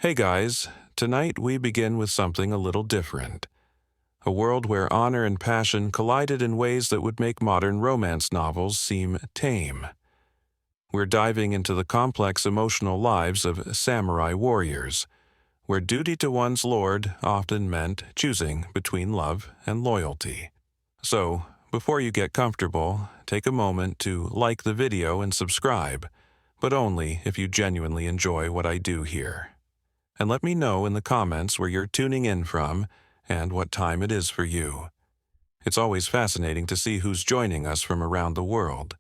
Hey guys, tonight we begin with something a little different. A world where honor and passion collided in ways that would make modern romance novels seem tame. We're diving into the complex emotional lives of samurai warriors, where duty to one's lord often meant choosing between love and loyalty. So, before you get comfortable, take a moment to like the video and subscribe, but only if you genuinely enjoy what I do here. And let me know in the comments where you're tuning in from and what time it is for you. It's always fascinating to see who's joining us from around the world.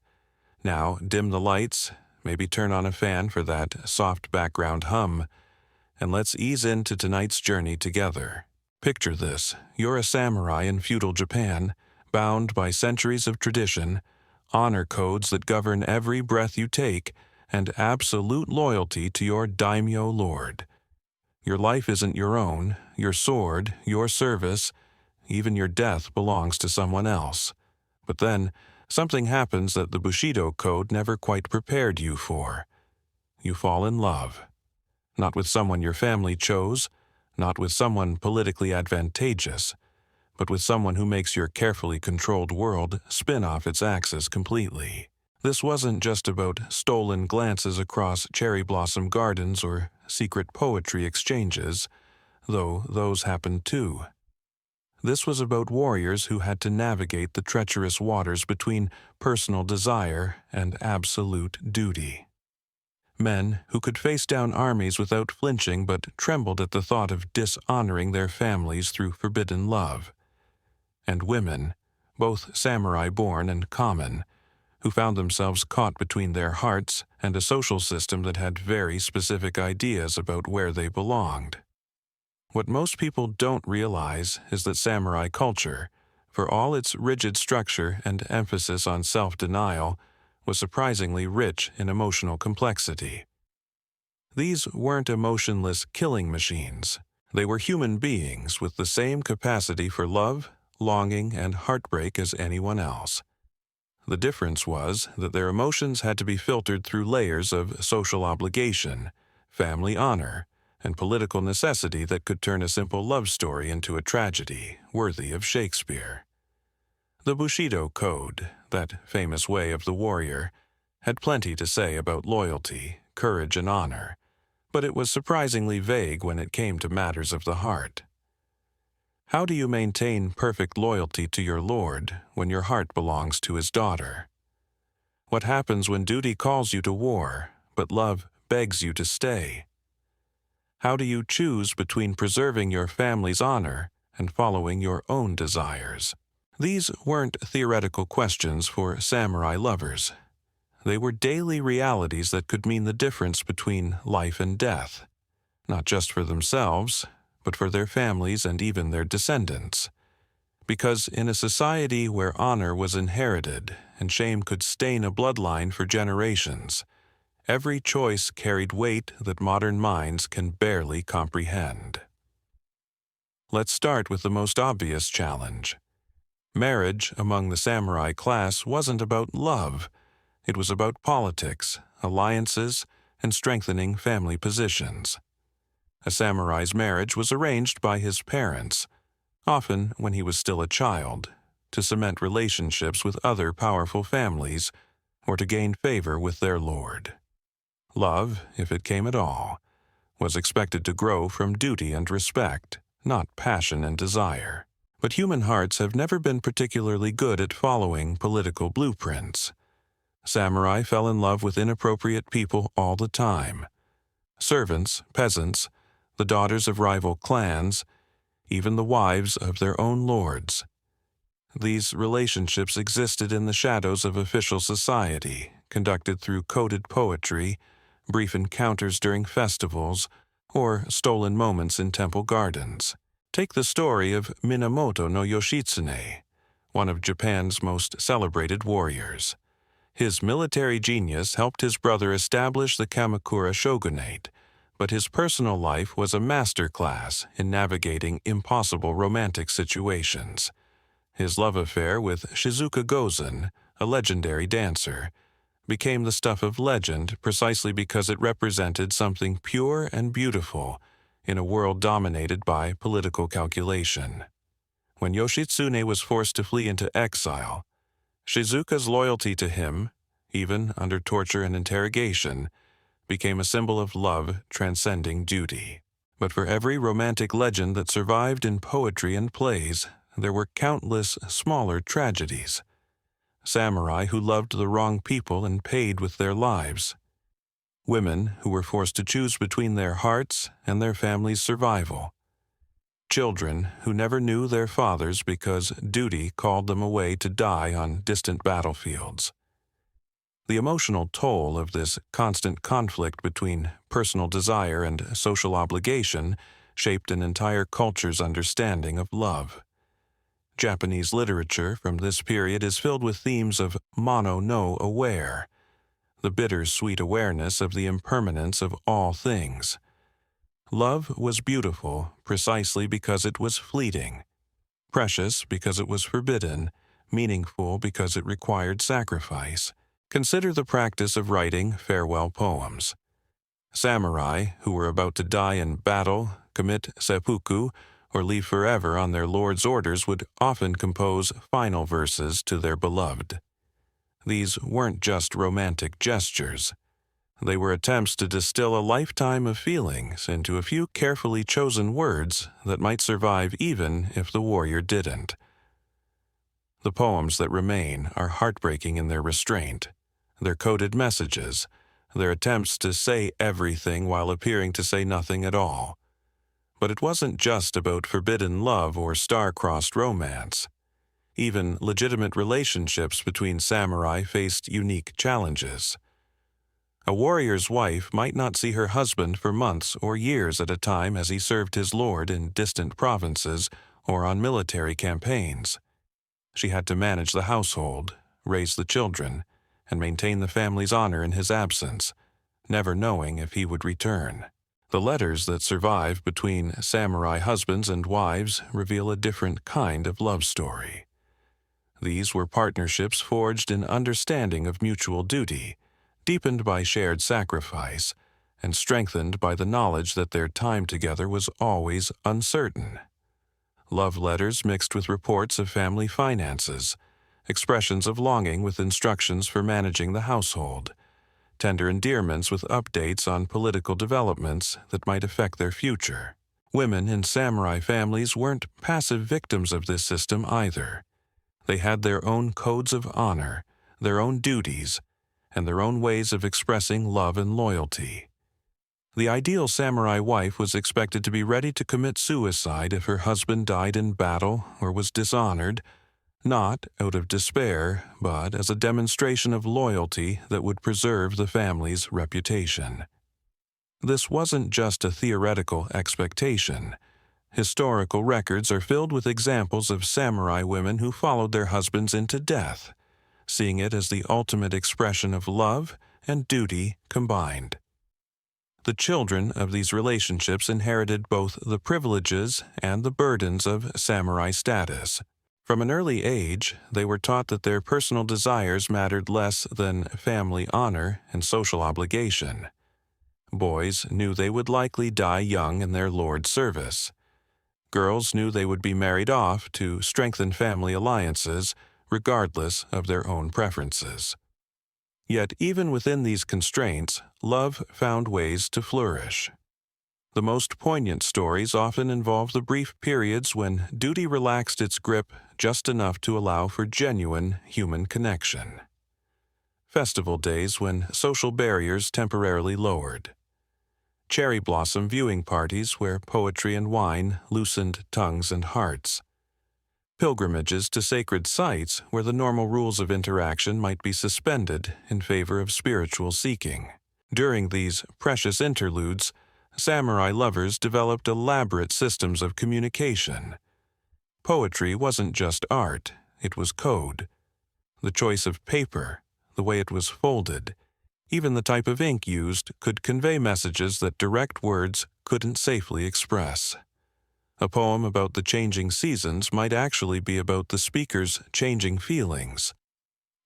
Now, dim the lights, maybe turn on a fan for that soft background hum, and let's ease into tonight's journey together. Picture this: you're a samurai in feudal Japan, bound by centuries of tradition, honor codes that govern every breath you take, and absolute loyalty to your daimyo lord. Your life isn't your own. Your sword, your service, even your death belongs to someone else. But then, something happens that the Bushido Code never quite prepared you for. You fall in love. Not with someone your family chose, not with someone politically advantageous, but with someone who makes your carefully controlled world spin off its axis completely. This wasn't just about stolen glances across cherry blossom gardens or secret poetry exchanges, though those happened too. This was about warriors who had to navigate the treacherous waters between personal desire and absolute duty. Men who could face down armies without flinching but trembled at the thought of dishonoring their families through forbidden love. And women, both samurai-born and common, who found themselves caught between their hearts and a social system that had very specific ideas about where they belonged. What most people don't realize is that samurai culture, for all its rigid structure and emphasis on self-denial, was surprisingly rich in emotional complexity. These weren't emotionless killing machines. They were human beings with the same capacity for love, longing, and heartbreak as anyone else. The difference was that their emotions had to be filtered through layers of social obligation, family honor, and political necessity that could turn a simple love story into a tragedy worthy of Shakespeare. The Bushido Code, that famous way of the warrior, had plenty to say about loyalty, courage, and honor, but it was surprisingly vague when it came to matters of the heart. How do you maintain perfect loyalty to your lord when your heart belongs to his daughter? What happens when duty calls you to war, but love begs you to stay? How do you choose between preserving your family's honor and following your own desires? These weren't theoretical questions for samurai lovers. They were daily realities that could mean the difference between life and death, not just for themselves, but for their families and even their descendants. Because in a society where honor was inherited and shame could stain a bloodline for generations, every choice carried weight that modern minds can barely comprehend. Let's start with the most obvious challenge. Marriage among the samurai class wasn't about love. It was about politics, alliances, and strengthening family positions. A samurai's marriage was arranged by his parents, often when he was still a child, to cement relationships with other powerful families or to gain favor with their lord. Love, if it came at all, was expected to grow from duty and respect, not passion and desire. But human hearts have never been particularly good at following political blueprints. Samurai fell in love with inappropriate people all the time. Servants, peasants, the daughters of rival clans, even the wives of their own lords. These relationships existed in the shadows of official society, conducted through coded poetry, brief encounters during festivals, or stolen moments in temple gardens. Take the story of Minamoto no Yoshitsune, one of Japan's most celebrated warriors. His military genius helped his brother establish the Kamakura shogunate, but his personal life was a masterclass in navigating impossible romantic situations. His love affair with Shizuka Gozen, a legendary dancer, became the stuff of legend precisely because it represented something pure and beautiful in a world dominated by political calculation. When Yoshitsune was forced to flee into exile, Shizuka's loyalty to him, even under torture and interrogation, became a symbol of love transcending duty. But for every romantic legend that survived in poetry and plays, there were countless smaller tragedies. Samurai who loved the wrong people and paid with their lives. Women who were forced to choose between their hearts and their family's survival. Children who never knew their fathers because duty called them away to die on distant battlefields. The emotional toll of this constant conflict between personal desire and social obligation shaped an entire culture's understanding of love. Japanese literature from this period is filled with themes of mono no aware, the bittersweet awareness of the impermanence of all things. Love was beautiful precisely because it was fleeting, precious because it was forbidden, meaningful because it required sacrifice. Consider the practice of writing farewell poems. Samurai who were about to die in battle, commit seppuku, or leave forever on their lord's orders would often compose final verses to their beloved. These weren't just romantic gestures. They were attempts to distill a lifetime of feelings into a few carefully chosen words that might survive even if the warrior didn't. The poems that remain are heartbreaking in their restraint, their coded messages, their attempts to say everything while appearing to say nothing at all. But it wasn't just about forbidden love or star-crossed romance. Even legitimate relationships between samurai faced unique challenges. A warrior's wife might not see her husband for months or years at a time as he served his lord in distant provinces or on military campaigns. She had to manage the household, raise the children, and maintain the family's honor in his absence, never knowing if he would return. The letters that survive between samurai husbands and wives reveal a different kind of love story. These were partnerships forged in understanding of mutual duty, deepened by shared sacrifice, and strengthened by the knowledge that their time together was always uncertain. Love letters mixed with reports of family finances, expressions of longing with instructions for managing the household, tender endearments with updates on political developments that might affect their future. Women in samurai families weren't passive victims of this system either. They had their own codes of honor, their own duties, and their own ways of expressing love and loyalty. The ideal samurai wife was expected to be ready to commit suicide if her husband died in battle or was dishonored, not out of despair, but as a demonstration of loyalty that would preserve the family's reputation. This wasn't just a theoretical expectation. Historical records are filled with examples of samurai women who followed their husbands into death, seeing it as the ultimate expression of love and duty combined. The children of these relationships inherited both the privileges and the burdens of samurai status. From an early age, they were taught that their personal desires mattered less than family honor and social obligation. Boys knew they would likely die young in their lord's service. Girls knew they would be married off to strengthen family alliances, regardless of their own preferences. Yet even within these constraints, love found ways to flourish. The most poignant stories often involve the brief periods when duty relaxed its grip just enough to allow for genuine human connection. Festival days when social barriers temporarily lowered. Cherry blossom viewing parties where poetry and wine loosened tongues and hearts. Pilgrimages to sacred sites where the normal rules of interaction might be suspended in favor of spiritual seeking. During these precious interludes, samurai lovers developed elaborate systems of communication. Poetry wasn't just art, it was code. The choice of paper, the way it was folded, even the type of ink used could convey messages that direct words couldn't safely express. A poem about the changing seasons might actually be about the speaker's changing feelings.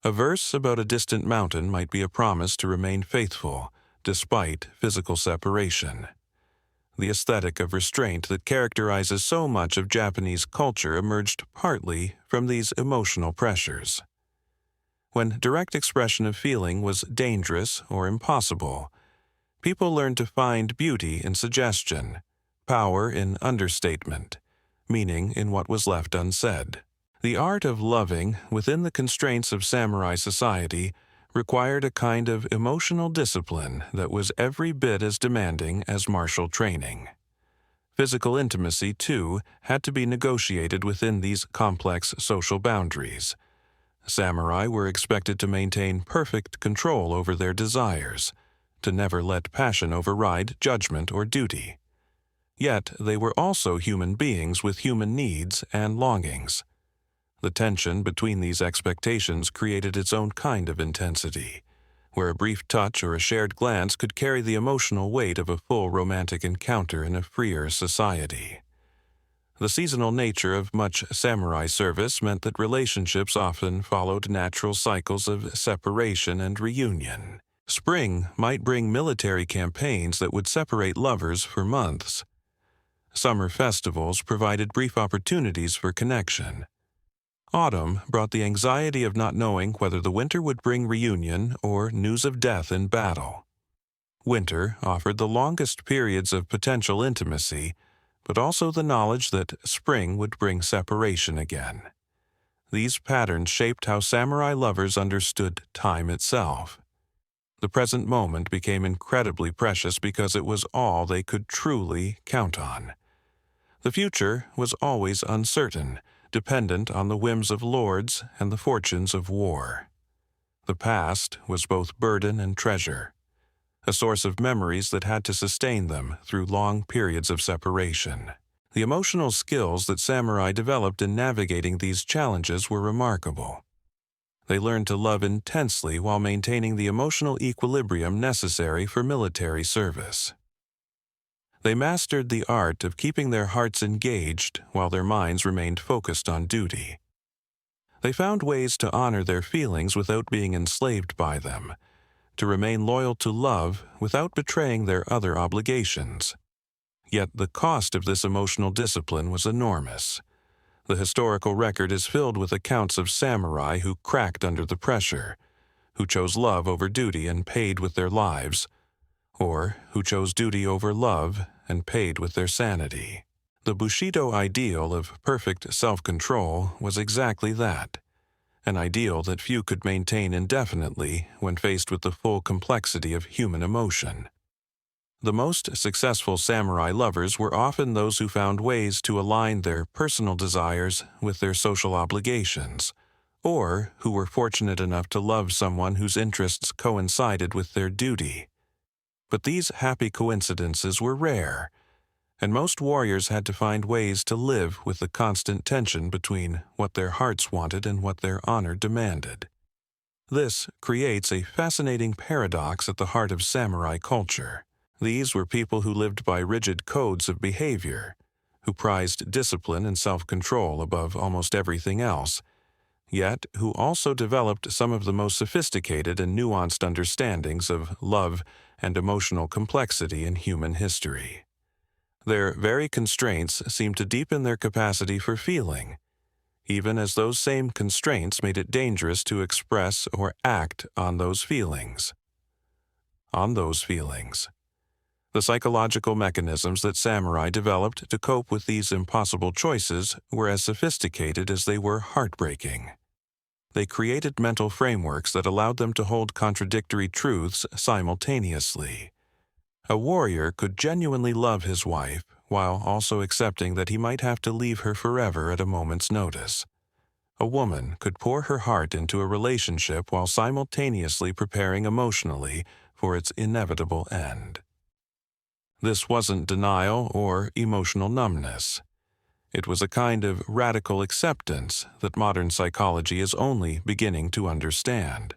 A verse about a distant mountain might be a promise to remain faithful, despite physical separation. The aesthetic of restraint that characterizes so much of Japanese culture emerged partly from these emotional pressures. When direct expression of feeling was dangerous or impossible, people learned to find beauty in suggestion, power in understatement, meaning in what was left unsaid. The art of loving within the constraints of samurai society required a kind of emotional discipline that was every bit as demanding as martial training. Physical intimacy, too, had to be negotiated within these complex social boundaries. Samurai were expected to maintain perfect control over their desires, to never let passion override judgment or duty. Yet they were also human beings with human needs and longings. The tension between these expectations created its own kind of intensity, where a brief touch or a shared glance could carry the emotional weight of a full romantic encounter in a freer society. The seasonal nature of much samurai service meant that relationships often followed natural cycles of separation and reunion. Spring might bring military campaigns that would separate lovers for months. Summer festivals provided brief opportunities for connection. Autumn brought the anxiety of not knowing whether the winter would bring reunion or news of death in battle. Winter offered the longest periods of potential intimacy, but also the knowledge that spring would bring separation again. These patterns shaped how samurai lovers understood time itself. The present moment became incredibly precious because it was all they could truly count on. The future was always uncertain, dependent on the whims of lords and the fortunes of war. The past was both burden and treasure, a source of memories that had to sustain them through long periods of separation. The emotional skills that samurai developed in navigating these challenges were remarkable. They learned to love intensely while maintaining the emotional equilibrium necessary for military service. They mastered the art of keeping their hearts engaged while their minds remained focused on duty. They found ways to honor their feelings without being enslaved by them, to remain loyal to love without betraying their other obligations. Yet the cost of this emotional discipline was enormous. The historical record is filled with accounts of samurai who cracked under the pressure, who chose love over duty and paid with their lives, or who chose duty over love and paid with their sanity. The Bushido ideal of perfect self-control was exactly that, an ideal that few could maintain indefinitely when faced with the full complexity of human emotion. The most successful samurai lovers were often those who found ways to align their personal desires with their social obligations, or who were fortunate enough to love someone whose interests coincided with their duty. But these happy coincidences were rare, and most warriors had to find ways to live with the constant tension between what their hearts wanted and what their honor demanded. This creates a fascinating paradox at the heart of samurai culture. These were people who lived by rigid codes of behavior, who prized discipline and self-control above almost everything else, yet who also developed some of the most sophisticated and nuanced understandings of love and emotional complexity in human history. Their very constraints seemed to deepen their capacity for feeling, even as those same constraints made it dangerous to express or act on those feelings. The psychological mechanisms that samurai developed to cope with these impossible choices were as sophisticated as they were heartbreaking. They created mental frameworks that allowed them to hold contradictory truths simultaneously. A warrior could genuinely love his wife while also accepting that he might have to leave her forever at a moment's notice. A woman could pour her heart into a relationship while simultaneously preparing emotionally for its inevitable end. This wasn't denial or emotional numbness. It was a kind of radical acceptance that modern psychology is only beginning to understand.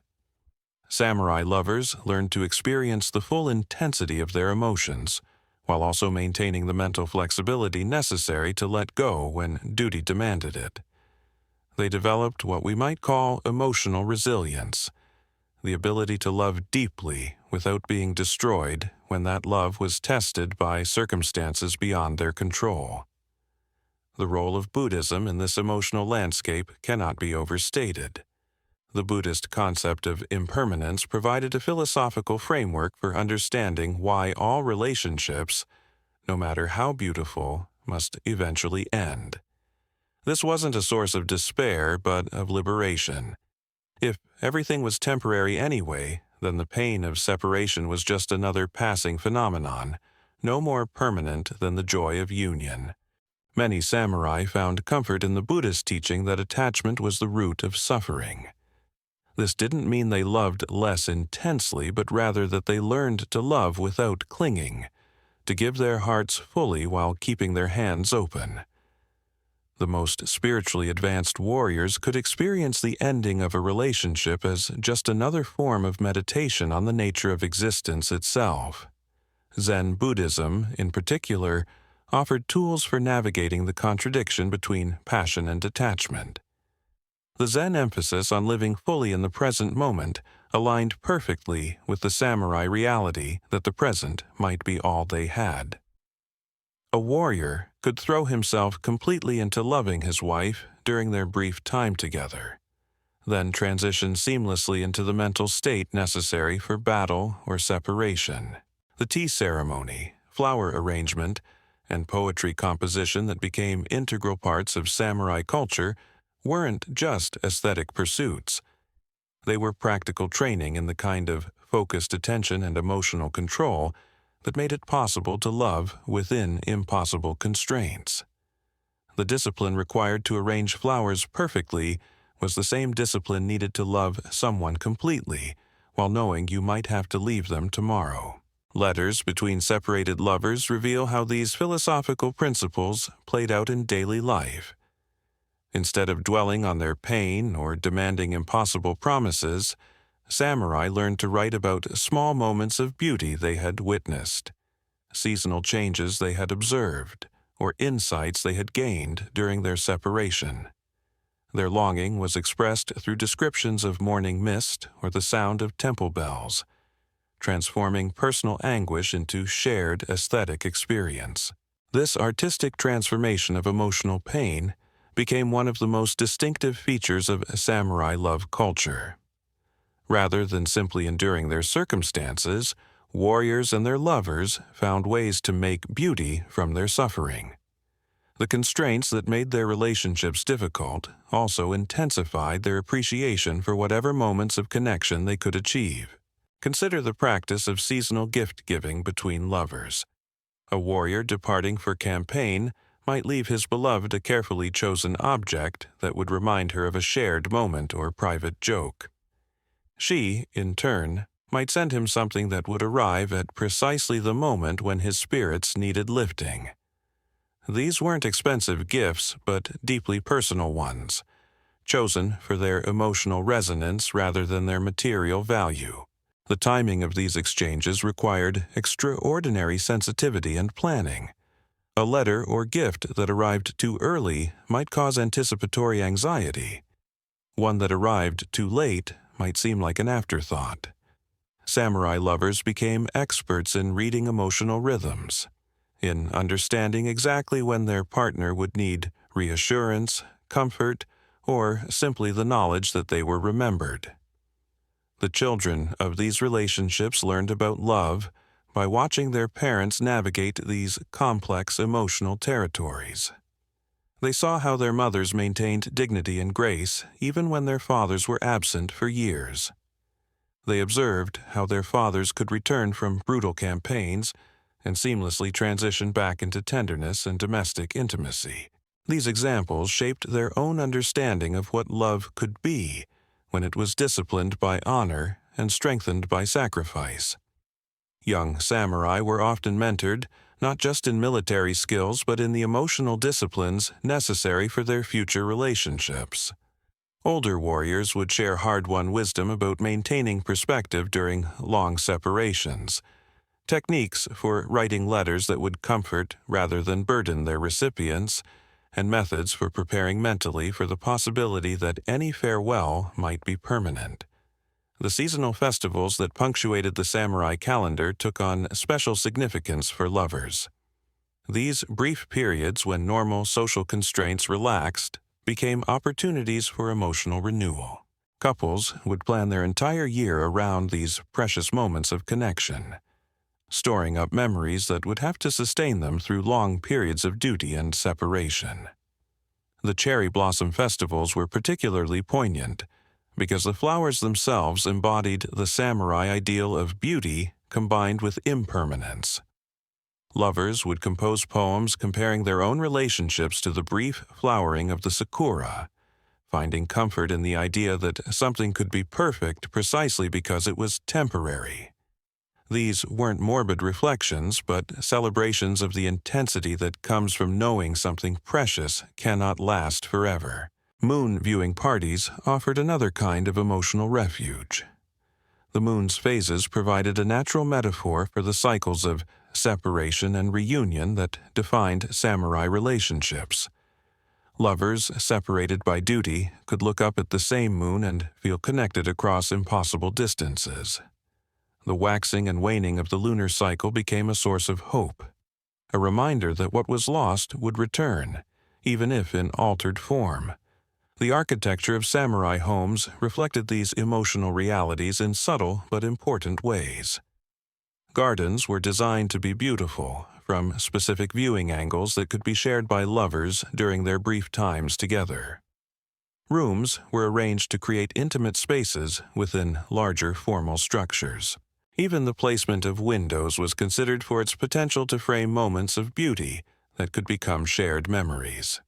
Samurai lovers learned to experience the full intensity of their emotions, while also maintaining the mental flexibility necessary to let go when duty demanded it. They developed what we might call emotional resilience, the ability to love deeply without being destroyed when that love was tested by circumstances beyond their control. The role of Buddhism in this emotional landscape cannot be overstated. The Buddhist concept of impermanence provided a philosophical framework for understanding why all relationships, no matter how beautiful, must eventually end. This wasn't a source of despair, but of liberation. If everything was temporary anyway, then the pain of separation was just another passing phenomenon, no more permanent than the joy of union. Many samurai found comfort in the Buddhist teaching that attachment was the root of suffering. This didn't mean they loved less intensely, but rather that they learned to love without clinging, to give their hearts fully while keeping their hands open. The most spiritually advanced warriors could experience the ending of a relationship as just another form of meditation on the nature of existence itself. Zen Buddhism, in particular, offered tools for navigating the contradiction between passion and detachment. The Zen emphasis on living fully in the present moment aligned perfectly with the samurai reality that the present might be all they had. A warrior could throw himself completely into loving his wife during their brief time together, then transition seamlessly into the mental state necessary for battle or separation. The tea ceremony, flower arrangement, and poetry composition that became integral parts of samurai culture weren't just aesthetic pursuits. They were practical training in the kind of focused attention and emotional control that made it possible to love within impossible constraints. The discipline required to arrange flowers perfectly was the same discipline needed to love someone completely, while knowing you might have to leave them tomorrow. Letters between separated lovers reveal how these philosophical principles played out in daily life. Instead of dwelling on their pain or demanding impossible promises, samurai learned to write about small moments of beauty they had witnessed, seasonal changes they had observed, or insights they had gained during their separation. Their longing was expressed through descriptions of morning mist or the sound of temple bells, transforming personal anguish into shared aesthetic experience. This artistic transformation of emotional pain became one of the most distinctive features of samurai love culture. Rather than simply enduring their circumstances, warriors and their lovers found ways to make beauty from their suffering. The constraints that made their relationships difficult also intensified their appreciation for whatever moments of connection they could achieve. Consider the practice of seasonal gift-giving between lovers. A warrior departing for campaign might leave his beloved a carefully chosen object that would remind her of a shared moment or private joke. She, in turn, might send him something that would arrive at precisely the moment when his spirits needed lifting. These weren't expensive gifts, but deeply personal ones, chosen for their emotional resonance rather than their material value. The timing of these exchanges required extraordinary sensitivity and planning. A letter or gift that arrived too early might cause anticipatory anxiety. One that arrived too late might seem like an afterthought. Samurai lovers became experts in reading emotional rhythms, in understanding exactly when their partner would need reassurance, comfort, or simply the knowledge that they were remembered. The children of these relationships learned about love by watching their parents navigate these complex emotional territories. They saw how their mothers maintained dignity and grace even when their fathers were absent for years. They observed how their fathers could return from brutal campaigns and seamlessly transition back into tenderness and domestic intimacy. These examples shaped their own understanding of what love could be when it was disciplined by honor and strengthened by sacrifice. Young samurai were often mentored not just in military skills but in the emotional disciplines necessary for their future relationships. Older warriors would share hard-won wisdom about maintaining perspective during long separations, techniques for writing letters that would comfort rather than burden their recipients, and methods for preparing mentally for the possibility that any farewell might be permanent. The seasonal festivals that punctuated the samurai calendar took on special significance for lovers. These brief periods when normal social constraints relaxed became opportunities for emotional renewal. Couples would plan their entire year around these precious moments of connection, storing up memories that would have to sustain them through long periods of duty and separation. The cherry blossom festivals were particularly poignant because the flowers themselves embodied the samurai ideal of beauty combined with impermanence. Lovers would compose poems comparing their own relationships to the brief flowering of the sakura, finding comfort in the idea that something could be perfect precisely because it was temporary. These weren't morbid reflections, but celebrations of the intensity that comes from knowing something precious cannot last forever. Moon viewing parties offered another kind of emotional refuge. The moon's phases provided a natural metaphor for the cycles of separation and reunion that defined samurai relationships. Lovers separated by duty could look up at the same moon and feel connected across impossible distances. The waxing and waning of the lunar cycle became a source of hope, a reminder that what was lost would return, even if in altered form. The architecture of samurai homes reflected these emotional realities in subtle but important ways. Gardens were designed to be beautiful, from specific viewing angles that could be shared by lovers during their brief times together. Rooms were arranged to create intimate spaces within larger formal structures. Even the placement of windows was considered for its potential to frame moments of beauty that could become shared memories.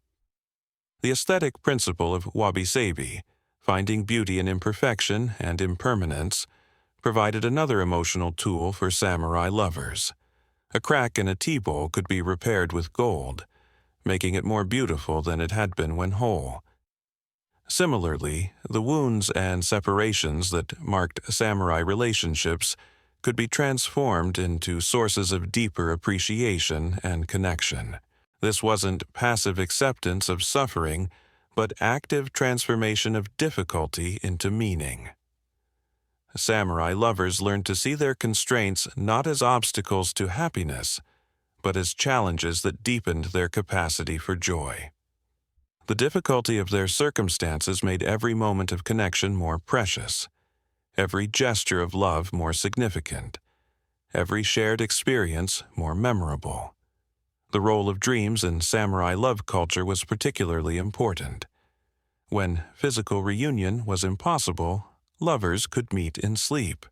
The aesthetic principle of wabi-sabi, finding beauty in imperfection and impermanence, provided another emotional tool for samurai lovers. A crack in a tea bowl could be repaired with gold, making it more beautiful than it had been when whole. Similarly, the wounds and separations that marked samurai relationships could be transformed into sources of deeper appreciation and connection. This wasn't passive acceptance of suffering, but active transformation of difficulty into meaning. Samurai lovers learned to see their constraints not as obstacles to happiness, but as challenges that deepened their capacity for joy. The difficulty of their circumstances made every moment of connection more precious, every gesture of love more significant, every shared experience more memorable. The role of dreams in samurai love culture was particularly important. When physical reunion was impossible, lovers could meet in sleep.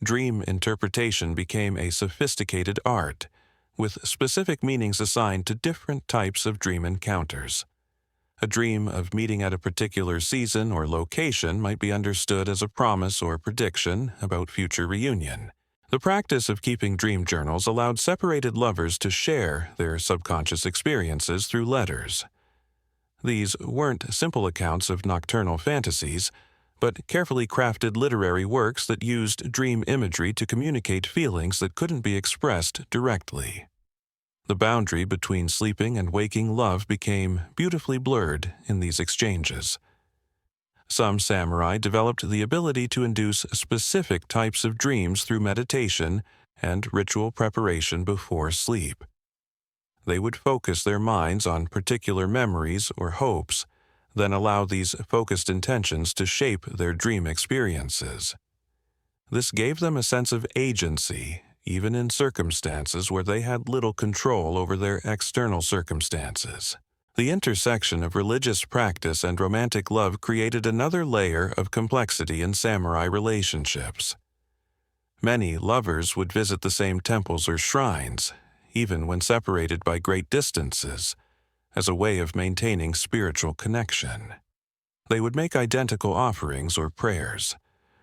Dream interpretation became a sophisticated art, with specific meanings assigned to different types of dream encounters. A dream of meeting at a particular season or location might be understood as a promise or prediction about future reunion. The practice of keeping dream journals allowed separated lovers to share their subconscious experiences through letters. These weren't simple accounts of nocturnal fantasies, but carefully crafted literary works that used dream imagery to communicate feelings that couldn't be expressed directly. The boundary between sleeping and waking love became beautifully blurred in these exchanges. Some samurai developed the ability to induce specific types of dreams through meditation and ritual preparation before sleep. They would focus their minds on particular memories or hopes, then allow these focused intentions to shape their dream experiences. This gave them a sense of agency, even in circumstances where they had little control over their external circumstances. The intersection of religious practice and romantic love created another layer of complexity in samurai relationships. Many lovers would visit the same temples or shrines, even when separated by great distances, as a way of maintaining spiritual connection. They would make identical offerings or prayers,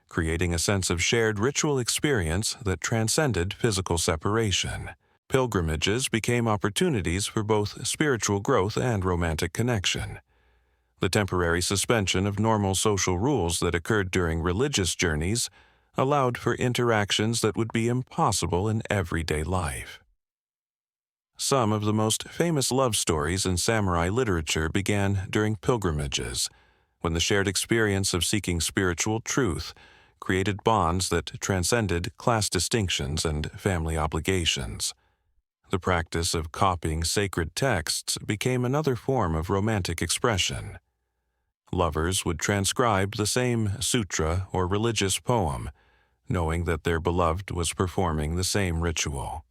creating a sense of shared ritual experience that transcended physical separation. Pilgrimages became opportunities for both spiritual growth and romantic connection. The temporary suspension of normal social rules that occurred during religious journeys allowed for interactions that would be impossible in everyday life. Some of the most famous love stories in samurai literature began during pilgrimages, when the shared experience of seeking spiritual truth created bonds that transcended class distinctions and family obligations. The practice of copying sacred texts became another form of romantic expression. Lovers would transcribe the same sutra or religious poem, knowing that their beloved was performing the same ritual.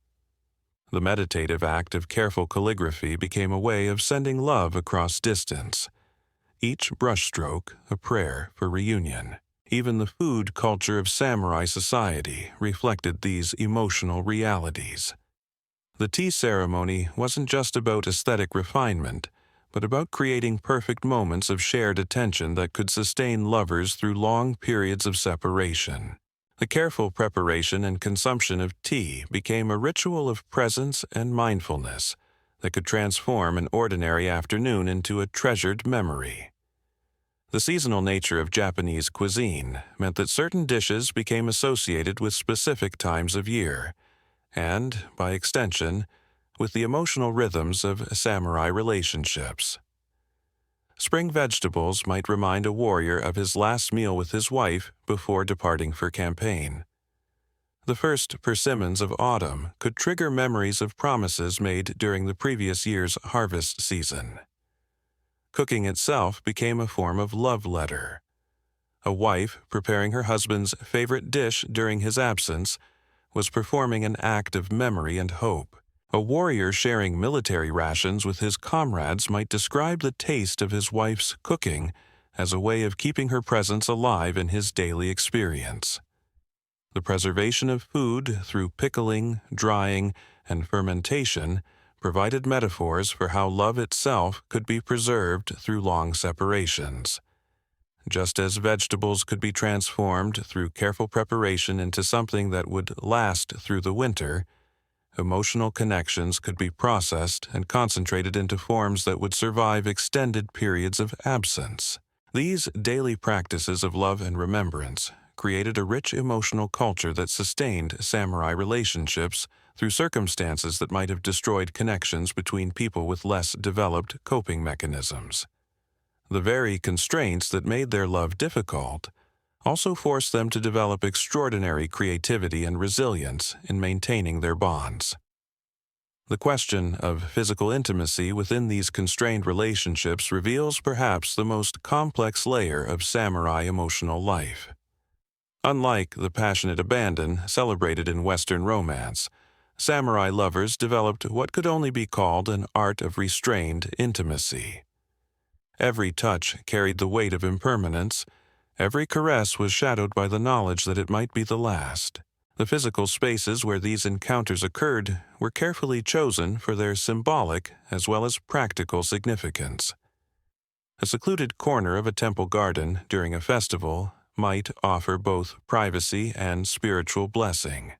The meditative act of careful calligraphy became a way of sending love across distance, each brushstroke a prayer for reunion. Even the food culture of samurai society reflected these emotional realities. The tea ceremony wasn't just about aesthetic refinement, but about creating perfect moments of shared attention that could sustain lovers through long periods of separation. The careful preparation and consumption of tea became a ritual of presence and mindfulness that could transform an ordinary afternoon into a treasured memory. The seasonal nature of Japanese cuisine meant that certain dishes became associated with specific times of year, and, by extension, with the emotional rhythms of samurai relationships. Spring vegetables might remind a warrior of his last meal with his wife before departing for campaign. The first persimmons of autumn could trigger memories of promises made during the previous year's harvest season. Cooking itself became a form of love letter. A wife preparing her husband's favorite dish during his absence was performing an act of memory and hope. A warrior sharing military rations with his comrades might describe the taste of his wife's cooking as a way of keeping her presence alive in his daily experience. The preservation of food through pickling, drying, and fermentation provided metaphors for how love itself could be preserved through long separations. Just as vegetables could be transformed through careful preparation into something that would last through the winter, emotional connections could be processed and concentrated into forms that would survive extended periods of absence. These daily practices of love and remembrance created a rich emotional culture that sustained samurai relationships through circumstances that might have destroyed connections between people with less developed coping mechanisms. The very constraints that made their love difficult also forced them to develop extraordinary creativity and resilience in maintaining their bonds. The question of physical intimacy within these constrained relationships reveals perhaps the most complex layer of samurai emotional life. Unlike the passionate abandon celebrated in Western romance, samurai lovers developed what could only be called an art of restrained intimacy. Every touch carried the weight of impermanence. Every caress was shadowed by the knowledge that it might be the last. The physical spaces where these encounters occurred were carefully chosen for their symbolic as well as practical significance. A secluded corner of a temple garden during a festival might offer both privacy and spiritual blessing.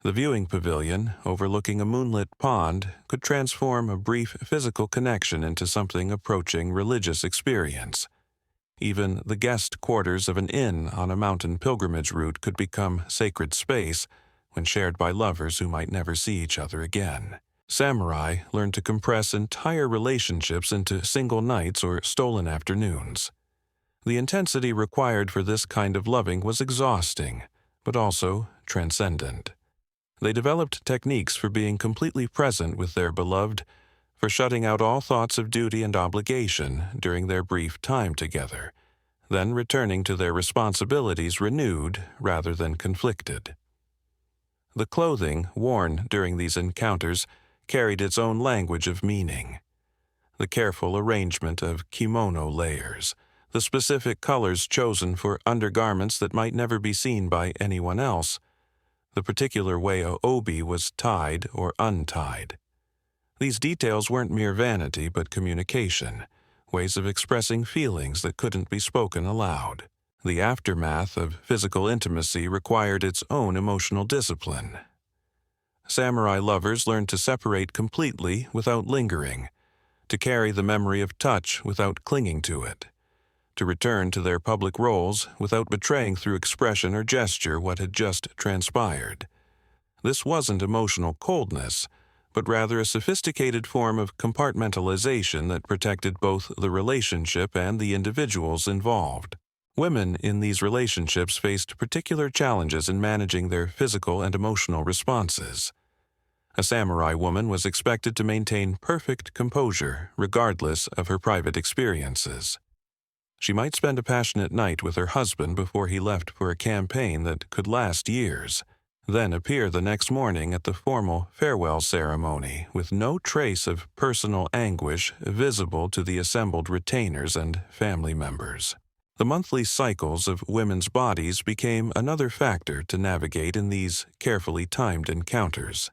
The viewing pavilion, overlooking a moonlit pond, could transform a brief physical connection into something approaching religious experience. Even the guest quarters of an inn on a mountain pilgrimage route could become sacred space when shared by lovers who might never see each other again. Samurai learned to compress entire relationships into single nights or stolen afternoons. The intensity required for this kind of loving was exhausting, but also transcendent. They developed techniques for being completely present with their beloved, for shutting out all thoughts of duty and obligation during their brief time together, then returning to their responsibilities renewed rather than conflicted. The clothing worn during these encounters carried its own language of meaning. The careful arrangement of kimono layers, the specific colors chosen for undergarments that might never be seen by anyone else, the particular way a obi was tied or untied. These details weren't mere vanity but communication, ways of expressing feelings that couldn't be spoken aloud. The aftermath of physical intimacy required its own emotional discipline. Samurai lovers learned to separate completely without lingering, to carry the memory of touch without clinging to it, to return to their public roles without betraying through expression or gesture what had just transpired. This wasn't emotional coldness, but rather a sophisticated form of compartmentalization that protected both the relationship and the individuals involved. Women in these relationships faced particular challenges in managing their physical and emotional responses. A samurai woman was expected to maintain perfect composure regardless of her private experiences. She might spend a passionate night with her husband before he left for a campaign that could last years, then appear the next morning at the formal farewell ceremony with no trace of personal anguish visible to the assembled retainers and family members. The monthly cycles of women's bodies became another factor to navigate in these carefully timed encounters.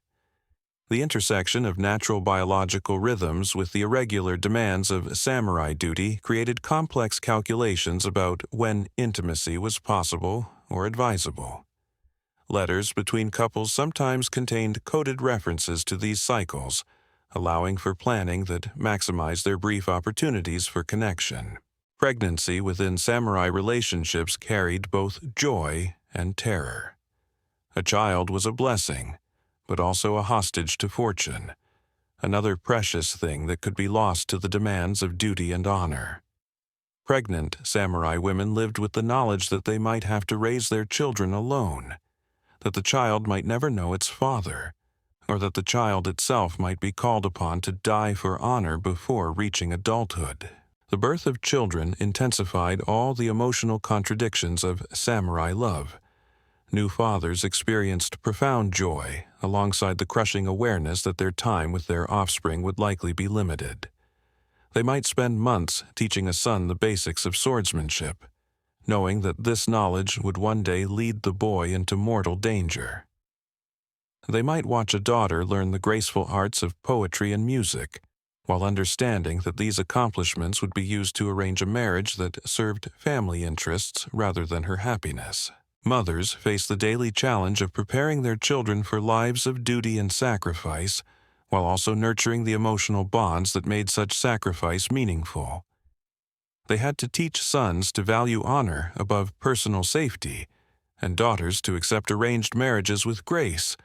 The intersection of natural biological rhythms with the irregular demands of samurai duty created complex calculations about when intimacy was possible or advisable. Letters between couples sometimes contained coded references to these cycles, allowing for planning that maximized their brief opportunities for connection. Pregnancy within samurai relationships carried both joy and terror. A child was a blessing, but also a hostage to fortune, another precious thing that could be lost to the demands of duty and honor. Pregnant samurai women lived with the knowledge that they might have to raise their children alone, that the child might never know its father, or that the child itself might be called upon to die for honor before reaching adulthood. The birth of children intensified all the emotional contradictions of samurai love. New fathers experienced profound joy alongside the crushing awareness that their time with their offspring would likely be limited. They might spend months teaching a son the basics of swordsmanship, knowing that this knowledge would one day lead the boy into mortal danger. They might watch a daughter learn the graceful arts of poetry and music, while understanding that these accomplishments would be used to arrange a marriage that served family interests rather than her happiness. Mothers face the daily challenge of preparing their children for lives of duty and sacrifice, while also nurturing the emotional bonds that made such sacrifice meaningful. They had to teach sons to value honor above personal safety, and daughters to accept arranged marriages with grace,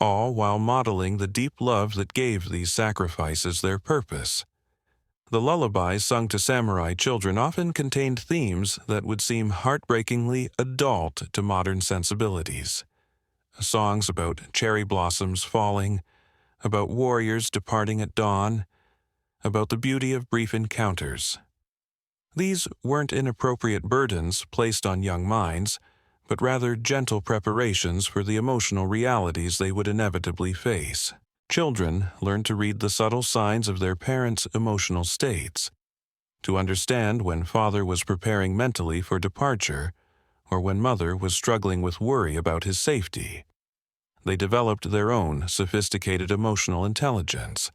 all while modeling the deep love that gave these sacrifices their purpose. The lullabies sung to samurai children often contained themes that would seem heartbreakingly adult to modern sensibilities. Songs about cherry blossoms falling, about warriors departing at dawn, about the beauty of brief encounters. These weren't inappropriate burdens placed on young minds, but rather gentle preparations for the emotional realities they would inevitably face. Children learn to read the subtle signs of their parents' emotional states, to understand when father was preparing mentally for departure, or when mother was struggling with worry about his safety. They developed their own sophisticated emotional intelligence,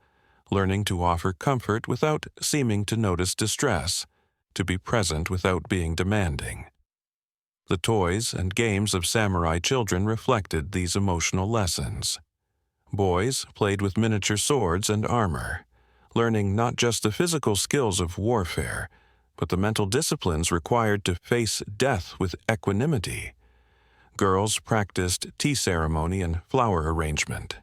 learning to offer comfort without seeming to notice distress, to be present without being demanding. The toys and games of samurai children reflected these emotional lessons. Boys played with miniature swords and armor, learning not just the physical skills of warfare, but the mental disciplines required to face death with equanimity. Girls practiced tea ceremony and flower arrangement,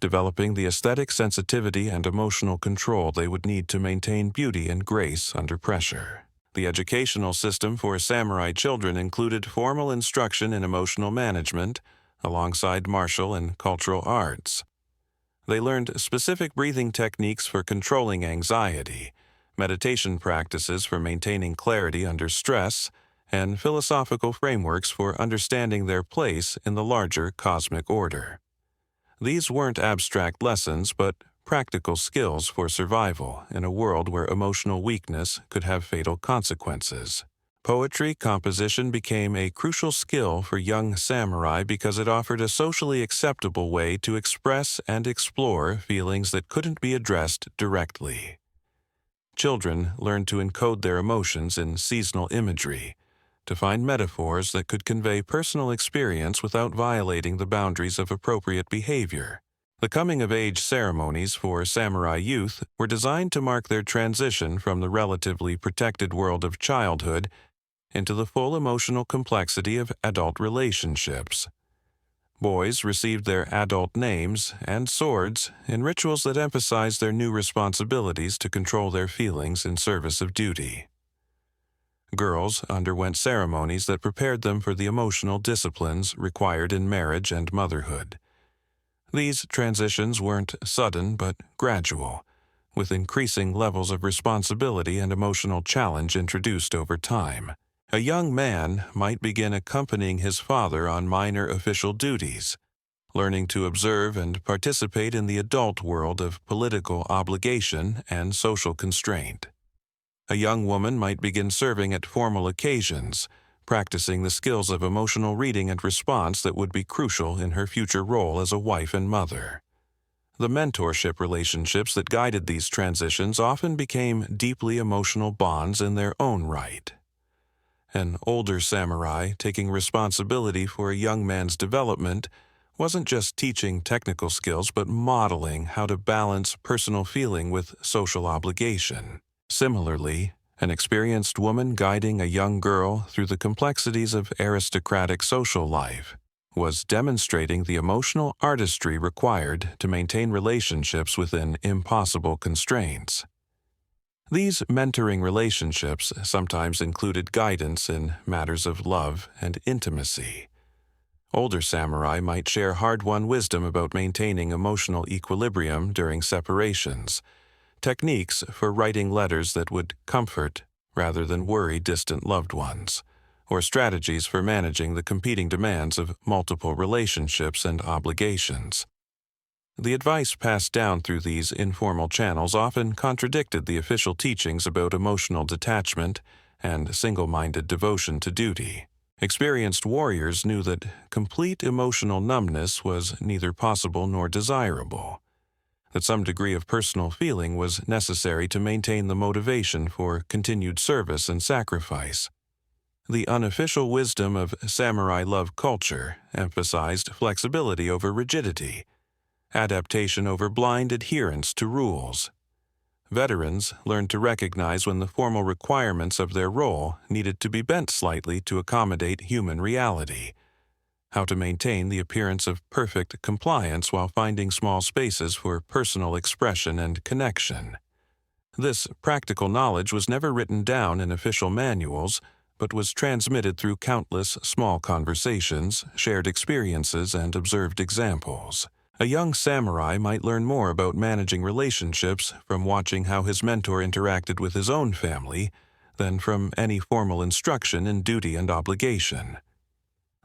developing the aesthetic sensitivity and emotional control they would need to maintain beauty and grace under pressure. The educational system for samurai children included formal instruction in emotional management, alongside martial and cultural arts. They learned specific breathing techniques for controlling anxiety, meditation practices for maintaining clarity under stress, and philosophical frameworks for understanding their place in the larger cosmic order. These weren't abstract lessons, but practical skills for survival in a world where emotional weakness could have fatal consequences. Poetry composition became a crucial skill for young samurai because it offered a socially acceptable way to express and explore feelings that couldn't be addressed directly. Children learned to encode their emotions in seasonal imagery, to find metaphors that could convey personal experience without violating the boundaries of appropriate behavior. The coming-of-age ceremonies for samurai youth were designed to mark their transition from the relatively protected world of childhood into the full emotional complexity of adult relationships. Boys received their adult names and swords in rituals that emphasized their new responsibilities to control their feelings in service of duty. Girls underwent ceremonies that prepared them for the emotional disciplines required in marriage and motherhood. These transitions weren't sudden but gradual, with increasing levels of responsibility and emotional challenge introduced over time. A young man might begin accompanying his father on minor official duties, learning to observe and participate in the adult world of political obligation and social constraint. A young woman might begin serving at formal occasions, practicing the skills of emotional reading and response that would be crucial in her future role as a wife and mother. The mentorship relationships that guided these transitions often became deeply emotional bonds in their own right. An older samurai taking responsibility for a young man's development wasn't just teaching technical skills but modeling how to balance personal feeling with social obligation. Similarly, an experienced woman guiding a young girl through the complexities of aristocratic social life was demonstrating the emotional artistry required to maintain relationships within impossible constraints. These mentoring relationships sometimes included guidance in matters of love and intimacy. Older samurai might share hard-won wisdom about maintaining emotional equilibrium during separations, techniques for writing letters that would comfort rather than worry distant loved ones, or strategies for managing the competing demands of multiple relationships and obligations. The advice passed down through these informal channels often contradicted the official teachings about emotional detachment and single-minded devotion to duty. Experienced warriors knew that complete emotional numbness was neither possible nor desirable, that some degree of personal feeling was necessary to maintain the motivation for continued service and sacrifice. The unofficial wisdom of samurai love culture emphasized flexibility over rigidity, adaptation over blind adherence to rules. Veterans learned to recognize when the formal requirements of their role needed to be bent slightly to accommodate human reality, how to maintain the appearance of perfect compliance while finding small spaces for personal expression and connection. This practical knowledge was never written down in official manuals, but was transmitted through countless small conversations, shared experiences, and observed examples. A young samurai might learn more about managing relationships from watching how his mentor interacted with his own family than from any formal instruction in duty and obligation.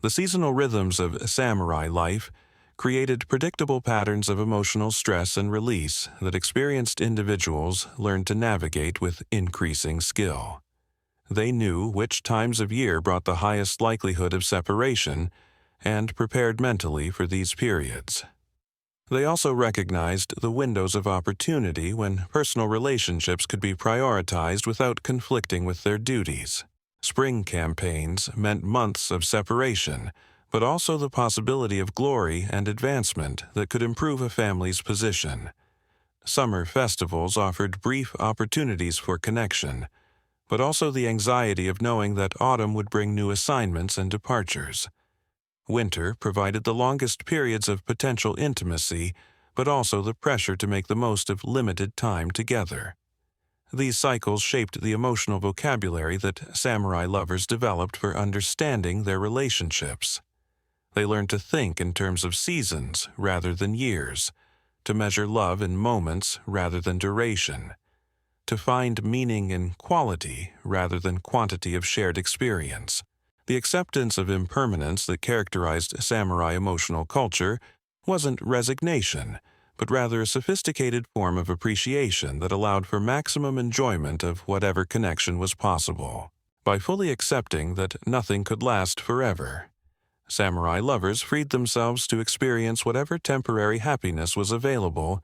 The seasonal rhythms of samurai life created predictable patterns of emotional stress and release that experienced individuals learned to navigate with increasing skill. They knew which times of year brought the highest likelihood of separation and prepared mentally for these periods. They also recognized the windows of opportunity when personal relationships could be prioritized without conflicting with their duties. Spring campaigns meant months of separation, but also the possibility of glory and advancement that could improve a family's position. Summer festivals offered brief opportunities for connection, but also the anxiety of knowing that autumn would bring new assignments and departures. Winter provided the longest periods of potential intimacy, but also the pressure to make the most of limited time together. These cycles shaped the emotional vocabulary that samurai lovers developed for understanding their relationships. They learned to think in terms of seasons rather than years, to measure love in moments rather than duration, to find meaning in quality rather than quantity of shared experience. The acceptance of impermanence that characterized samurai emotional culture wasn't resignation, but rather a sophisticated form of appreciation that allowed for maximum enjoyment of whatever connection was possible. By fully accepting that nothing could last forever, samurai lovers freed themselves to experience whatever temporary happiness was available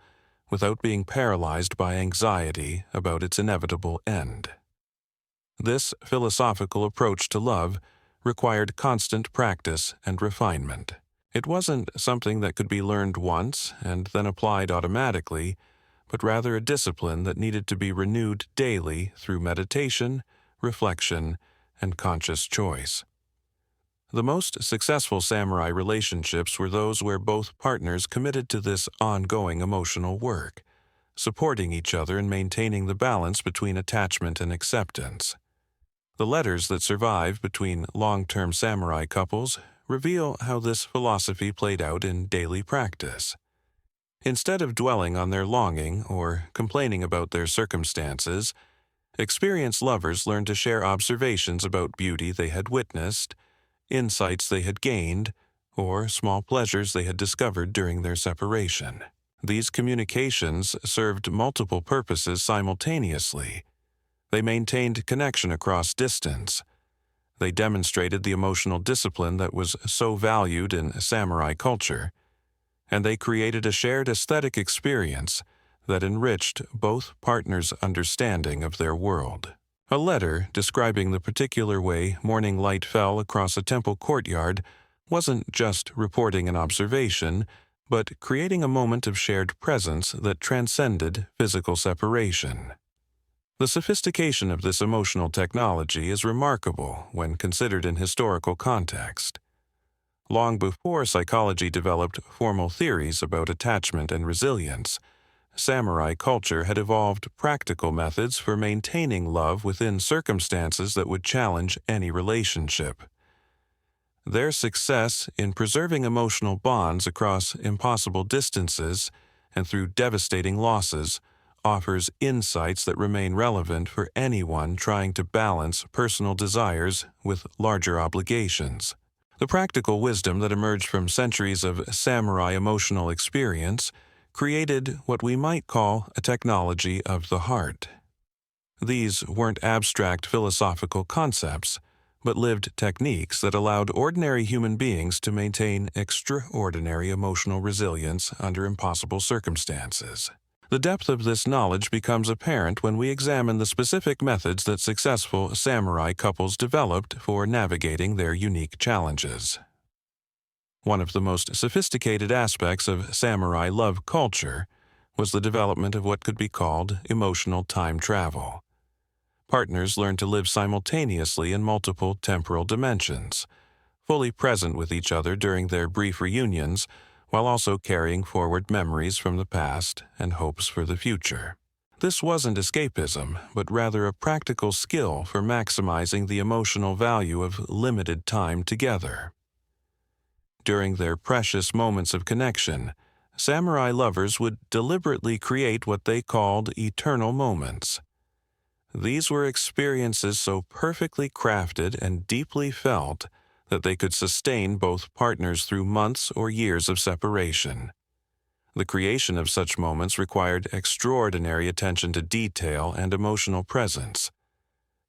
without being paralyzed by anxiety about its inevitable end. This philosophical approach to love required constant practice and refinement. It wasn't something that could be learned once and then applied automatically, but rather a discipline that needed to be renewed daily through meditation, reflection, and conscious choice. The most successful samurai relationships were those where both partners committed to this ongoing emotional work, supporting each other and maintaining the balance between attachment and acceptance. The letters that survive between long-term samurai couples reveal how this philosophy played out in daily practice. Instead of dwelling on their longing or complaining about their circumstances, experienced lovers learned to share observations about beauty they had witnessed, insights they had gained, or small pleasures they had discovered during their separation. These communications served multiple purposes simultaneously. They maintained connection across distance. They demonstrated the emotional discipline that was so valued in samurai culture, and they created a shared aesthetic experience that enriched both partners' understanding of their world. A letter describing the particular way morning light fell across a temple courtyard wasn't just reporting an observation, but creating a moment of shared presence that transcended physical separation. The sophistication of this emotional technology is remarkable when considered in historical context. Long before psychology developed formal theories about attachment and resilience, samurai culture had evolved practical methods for maintaining love within circumstances that would challenge any relationship. Their success in preserving emotional bonds across impossible distances and through devastating losses offers insights that remain relevant for anyone trying to balance personal desires with larger obligations. The practical wisdom that emerged from centuries of samurai emotional experience created what we might call a technology of the heart. These weren't abstract philosophical concepts, but lived techniques that allowed ordinary human beings to maintain extraordinary emotional resilience under impossible circumstances. The depth of this knowledge becomes apparent when we examine the specific methods that successful samurai couples developed for navigating their unique challenges. One of the most sophisticated aspects of samurai love culture was the development of what could be called emotional time travel. Partners learned to live simultaneously in multiple temporal dimensions, fully present with each other during their brief reunions, while also carrying forward memories from the past and hopes for the future. This wasn't escapism, but rather a practical skill for maximizing the emotional value of limited time together. During their precious moments of connection, samurai lovers would deliberately create what they called eternal moments. These were experiences so perfectly crafted and deeply felt that they could sustain both partners through months or years of separation. The creation of such moments required extraordinary attention to detail and emotional presence.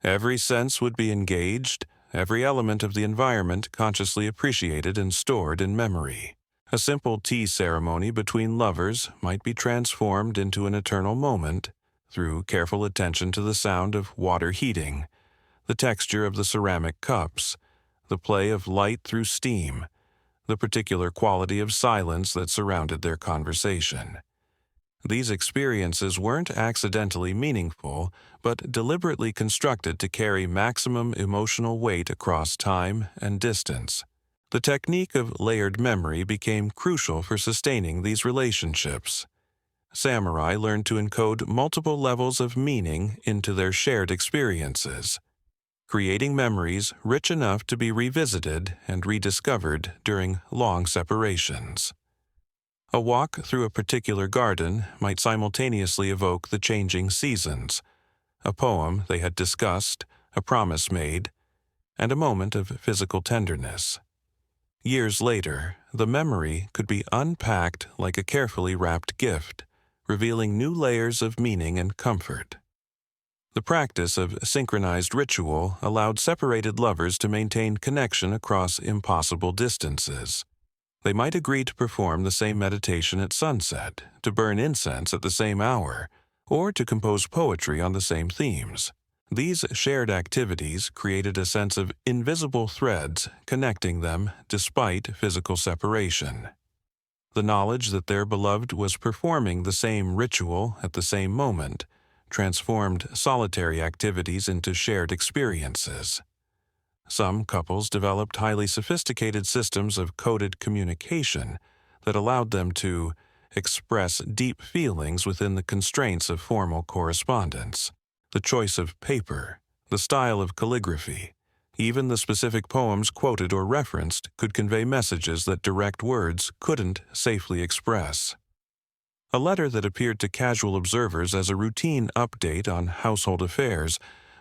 Every sense would be engaged, every element of the environment consciously appreciated and stored in memory. A simple tea ceremony between lovers might be transformed into an eternal moment through careful attention to the sound of water heating, the texture of the ceramic cups, the play of light through steam, the particular quality of silence that surrounded their conversation. These experiences weren't accidentally meaningful, but deliberately constructed to carry maximum emotional weight across time and distance. The technique of layered memory became crucial for sustaining these relationships. Samurai learned to encode multiple levels of meaning into their shared experiences, creating memories rich enough to be revisited and rediscovered during long separations. A walk through a particular garden might simultaneously evoke the changing seasons, a poem they had discussed, a promise made, and a moment of physical tenderness. Years later, the memory could be unpacked like a carefully wrapped gift, revealing new layers of meaning and comfort. The practice of synchronized ritual allowed separated lovers to maintain connection across impossible distances. They might agree to perform the same meditation at sunset, to burn incense at the same hour, or to compose poetry on the same themes. These shared activities created a sense of invisible threads connecting them despite physical separation. The knowledge that their beloved was performing the same ritual at the same moment transformed solitary activities into shared experiences. Some couples developed highly sophisticated systems of coded communication that allowed them to express deep feelings within the constraints of formal correspondence. The choice of paper, the style of calligraphy, even the specific poems quoted or referenced could convey messages that direct words couldn't safely express. A letter that appeared to casual observers as a routine update on household affairs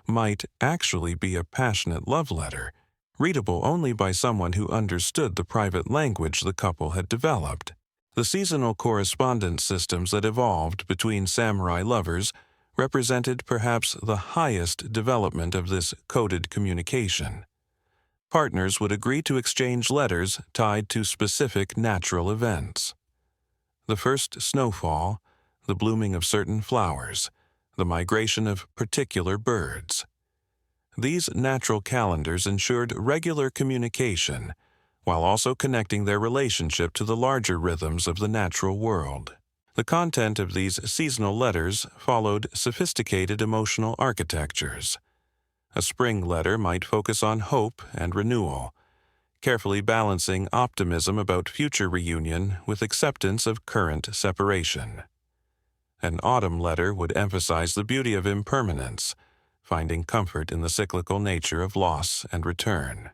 might actually be a passionate love letter, readable only by someone who understood the private language the couple had developed. The seasonal correspondence systems that evolved between samurai lovers represented perhaps the highest development of this coded communication. Partners would agree to exchange letters tied to specific natural events. The first snowfall, the blooming of certain flowers, the migration of particular birds. These natural calendars ensured regular communication, while also connecting their relationship to the larger rhythms of the natural world. The content of these seasonal letters followed sophisticated emotional architectures. A spring letter might focus on hope and renewal, carefully balancing optimism about future reunion with acceptance of current separation. An autumn letter would emphasize the beauty of impermanence, finding comfort in the cyclical nature of loss and return.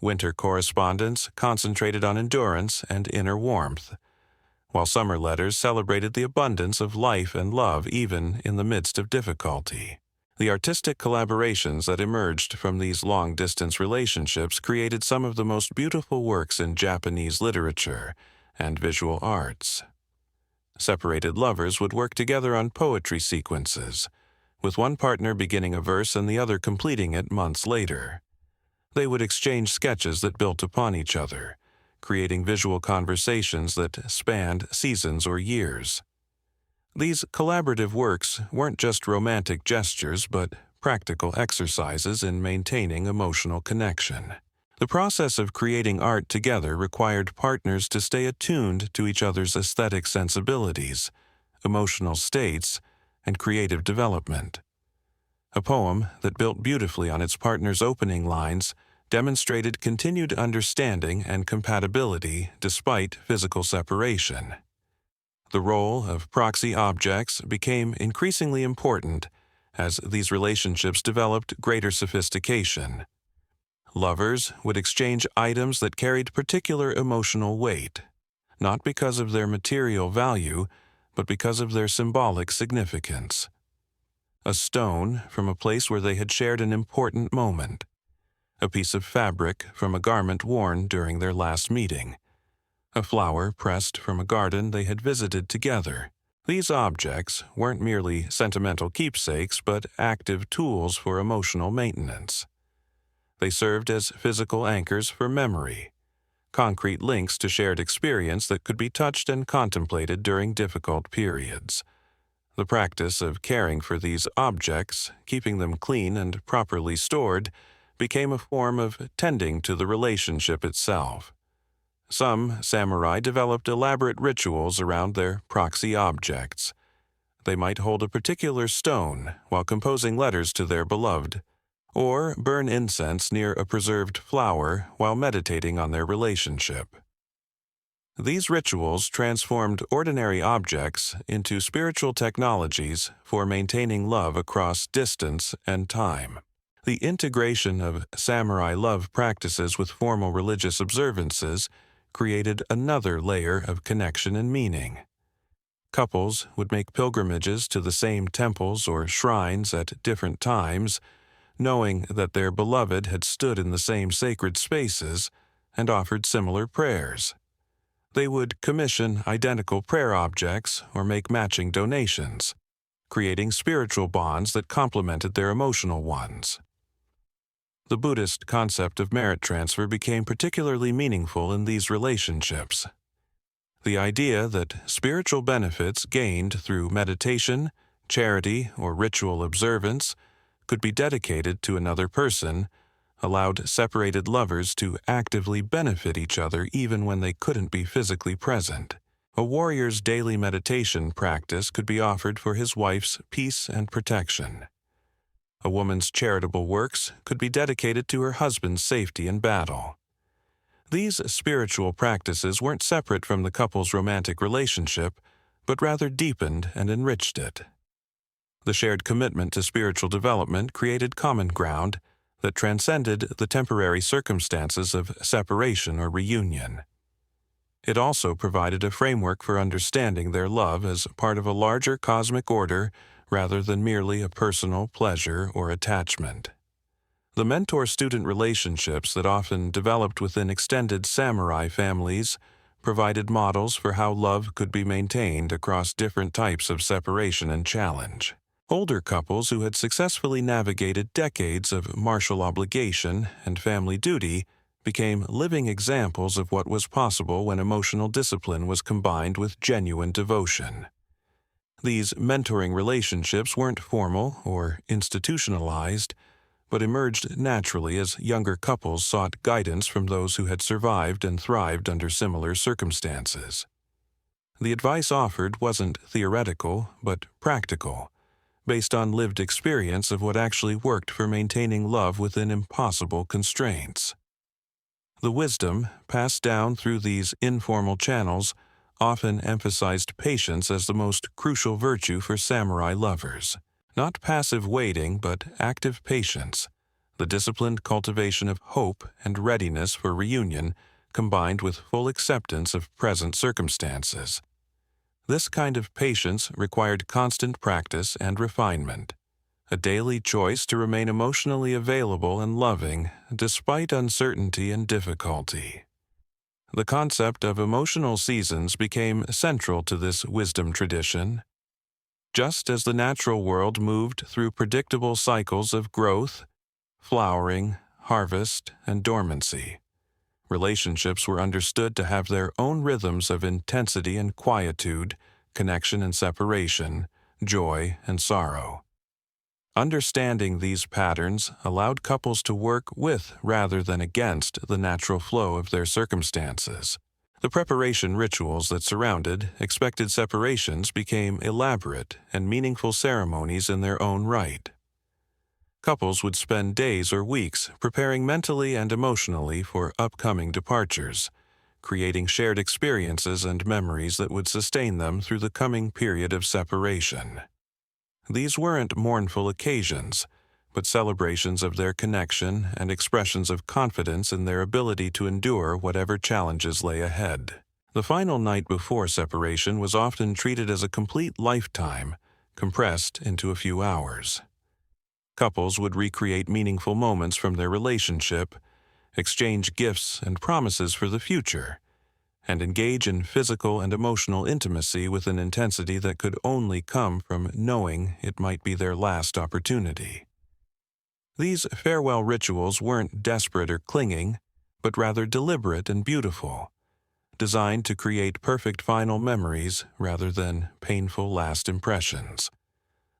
Winter correspondence concentrated on endurance and inner warmth, while summer letters celebrated the abundance of life and love even in the midst of difficulty. The artistic collaborations that emerged from these long-distance relationships created some of the most beautiful works in Japanese literature and visual arts. Separated lovers would work together on poetry sequences, with one partner beginning a verse and the other completing it months later. They would exchange sketches that built upon each other, creating visual conversations that spanned seasons or years. These collaborative works weren't just romantic gestures, but practical exercises in maintaining emotional connection. The process of creating art together required partners to stay attuned to each other's aesthetic sensibilities, emotional states, and creative development. A poem that built beautifully on its partner's opening lines demonstrated continued understanding and compatibility despite physical separation. The role of proxy objects became increasingly important as these relationships developed greater sophistication. Lovers would exchange items that carried particular emotional weight, not because of their material value, but because of their symbolic significance. A stone from a place where they had shared an important moment, a piece of fabric from a garment worn during their last meeting, a flower pressed from a garden they had visited together. These objects weren't merely sentimental keepsakes, but active tools for emotional maintenance. They served as physical anchors for memory, concrete links to shared experience that could be touched and contemplated during difficult periods. The practice of caring for these objects, keeping them clean and properly stored, became a form of tending to the relationship itself. Some samurai developed elaborate rituals around their proxy objects. They might hold a particular stone while composing letters to their beloved, or burn incense near a preserved flower while meditating on their relationship. These rituals transformed ordinary objects into spiritual technologies for maintaining love across distance and time. The integration of samurai love practices with formal religious observances created another layer of connection and meaning. Couples would make pilgrimages to the same temples or shrines at different times, knowing that their beloved had stood in the same sacred spaces and offered similar prayers. They would commission identical prayer objects or make matching donations, creating spiritual bonds that complemented their emotional ones. The Buddhist concept of merit transfer became particularly meaningful in these relationships. The idea that spiritual benefits gained through meditation, charity, or ritual observance could be dedicated to another person allowed separated lovers to actively benefit each other even when they couldn't be physically present. A warrior's daily meditation practice could be offered for his wife's peace and protection. A woman's charitable works could be dedicated to her husband's safety in battle. These spiritual practices weren't separate from the couple's romantic relationship, but rather deepened and enriched it. The shared commitment to spiritual development created common ground that transcended the temporary circumstances of separation or reunion. It also provided a framework for understanding their love as part of a larger cosmic order rather than merely a personal pleasure or attachment. The mentor-student relationships that often developed within extended samurai families provided models for how love could be maintained across different types of separation and challenge. Older couples who had successfully navigated decades of martial obligation and family duty became living examples of what was possible when emotional discipline was combined with genuine devotion. These mentoring relationships weren't formal or institutionalized, but emerged naturally as younger couples sought guidance from those who had survived and thrived under similar circumstances. The advice offered wasn't theoretical, but practical, based on lived experience of what actually worked for maintaining love within impossible constraints. The wisdom, passed down through these informal channels, often emphasized patience as the most crucial virtue for samurai lovers. Not passive waiting, but active patience, the disciplined cultivation of hope and readiness for reunion, combined with full acceptance of present circumstances. This kind of patience required constant practice and refinement, a daily choice to remain emotionally available and loving despite uncertainty and difficulty. The concept of emotional seasons became central to this wisdom tradition. Just as the natural world moved through predictable cycles of growth, flowering, harvest, and dormancy, relationships were understood to have their own rhythms of intensity and quietude, connection and separation, joy and sorrow. Understanding these patterns allowed couples to work with rather than against the natural flow of their circumstances. The preparation rituals that surrounded expected separations became elaborate and meaningful ceremonies in their own right. Couples would spend days or weeks preparing mentally and emotionally for upcoming departures, creating shared experiences and memories that would sustain them through the coming period of separation. These weren't mournful occasions, but celebrations of their connection and expressions of confidence in their ability to endure whatever challenges lay ahead. The final night before separation was often treated as a complete lifetime, compressed into a few hours. Couples would recreate meaningful moments from their relationship, exchange gifts and promises for the future, and engage in physical and emotional intimacy with an intensity that could only come from knowing it might be their last opportunity. These farewell rituals weren't desperate or clinging, but rather deliberate and beautiful, designed to create perfect final memories rather than painful last impressions.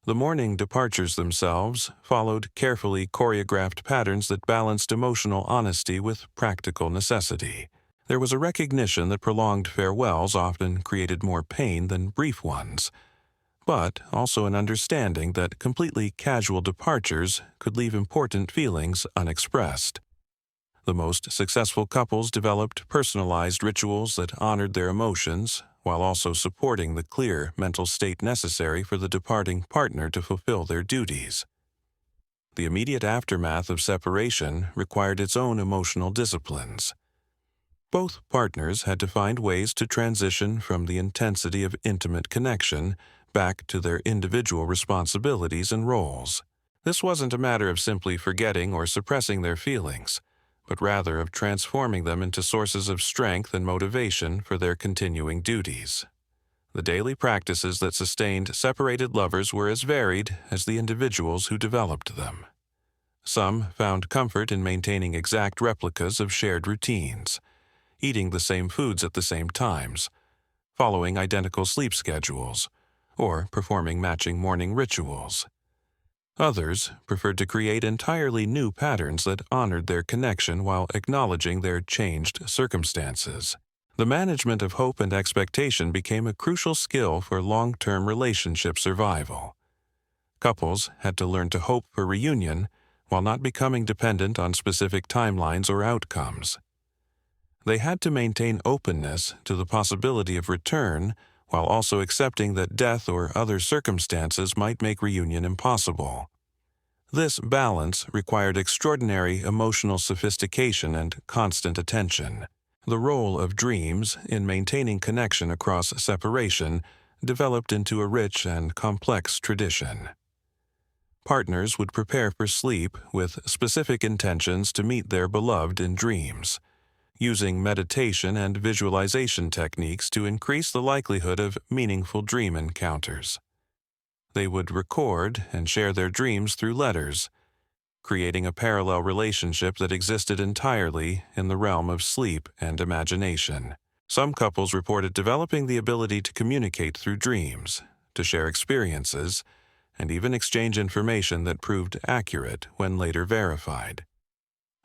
The morning departures themselves followed carefully choreographed patterns that balanced emotional honesty with practical necessity. There was a recognition that prolonged farewells often created more pain than brief ones, but also an understanding that completely casual departures could leave important feelings unexpressed. The most successful couples developed personalized rituals that honored their emotions, while also supporting the clear mental state necessary for the departing partner to fulfill their duties. The immediate aftermath of separation required its own emotional disciplines. Both partners had to find ways to transition from the intensity of intimate connection back to their individual responsibilities and roles. This wasn't a matter of simply forgetting or suppressing their feelings, but rather of transforming them into sources of strength and motivation for their continuing duties. The daily practices that sustained separated lovers were as varied as the individuals who developed them. Some found comfort in maintaining exact replicas of shared routines, eating the same foods at the same times, following identical sleep schedules, or performing matching morning rituals. Others preferred to create entirely new patterns that honored their connection while acknowledging their changed circumstances. The management of hope and expectation became a crucial skill for long-term relationship survival. Couples had to learn to hope for reunion while not becoming dependent on specific timelines or outcomes. They had to maintain openness to the possibility of return while also accepting that death or other circumstances might make reunion impossible. This balance required extraordinary emotional sophistication and constant attention. The role of dreams in maintaining connection across separation developed into a rich and complex tradition. Partners would prepare for sleep with specific intentions to meet their beloved in dreams, using meditation and visualization techniques to increase the likelihood of meaningful dream encounters. They would record and share their dreams through letters, creating a parallel relationship that existed entirely in the realm of sleep and imagination. Some couples reported developing the ability to communicate through dreams, to share experiences, and even exchange information that proved accurate when later verified.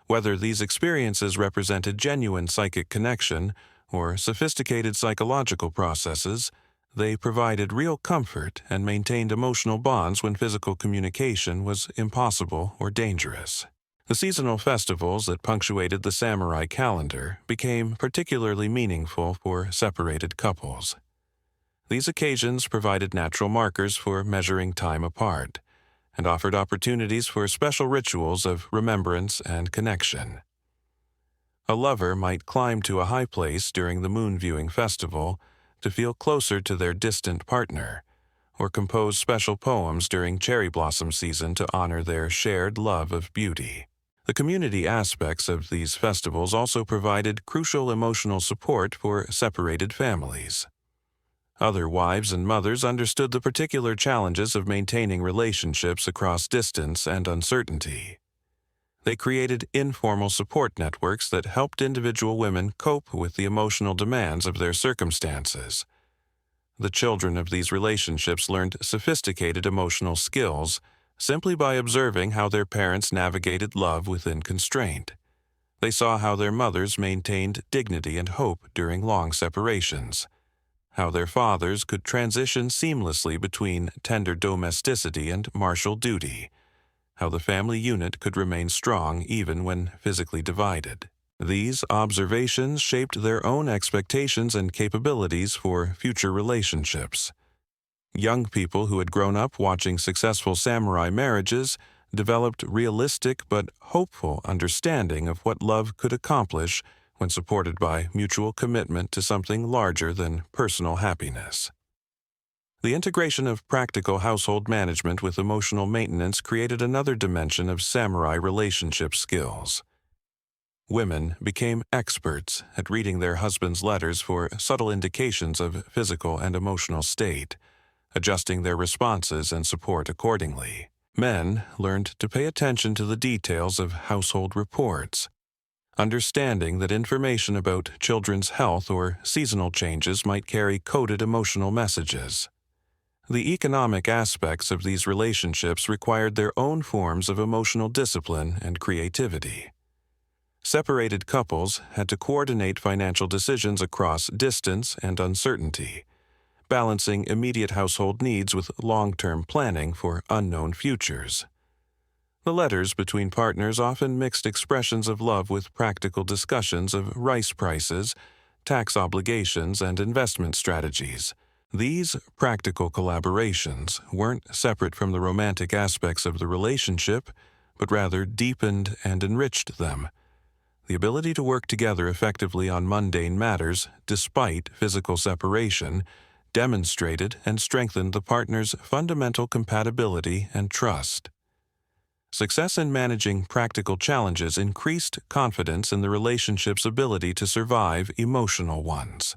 Whether these experiences represented genuine psychic connection or sophisticated psychological processes, they provided real comfort and maintained emotional bonds when physical communication was impossible or dangerous. The seasonal festivals that punctuated the samurai calendar became particularly meaningful for separated couples. These occasions provided natural markers for measuring time apart, and offered opportunities for special rituals of remembrance and connection. A lover might climb to a high place during the moon viewing festival to feel closer to their distant partner, or compose special poems during cherry blossom season to honor their shared love of beauty. The community aspects of these festivals also provided crucial emotional support for separated families. Other wives and mothers understood the particular challenges of maintaining relationships across distance and uncertainty. They created informal support networks that helped individual women cope with the emotional demands of their circumstances. The children of these relationships learned sophisticated emotional skills simply by observing how their parents navigated love within constraint. They saw how their mothers maintained dignity and hope during long separations, how their fathers could transition seamlessly between tender domesticity and martial duty, how the family unit could remain strong even when physically divided. These observations shaped their own expectations and capabilities for future relationships. Young people who had grown up watching successful samurai marriages developed realistic but hopeful understanding of what love could accomplish when supported by mutual commitment to something larger than personal happiness. The integration of practical household management with emotional maintenance created another dimension of samurai relationship skills. Women became experts at reading their husbands' letters for subtle indications of physical and emotional state, adjusting their responses and support accordingly. Men learned to pay attention to the details of household reports, understanding that information about children's health or seasonal changes might carry coded emotional messages. The economic aspects of these relationships required their own forms of emotional discipline and creativity. Separated couples had to coordinate financial decisions across distance and uncertainty, balancing immediate household needs with long-term planning for unknown futures. The letters between partners often mixed expressions of love with practical discussions of rice prices, tax obligations, and investment strategies. These practical collaborations weren't separate from the romantic aspects of the relationship, but rather deepened and enriched them. The ability to work together effectively on mundane matters, despite physical separation, demonstrated and strengthened the partner's fundamental compatibility and trust. Success in managing practical challenges increased confidence in the relationship's ability to survive emotional ones.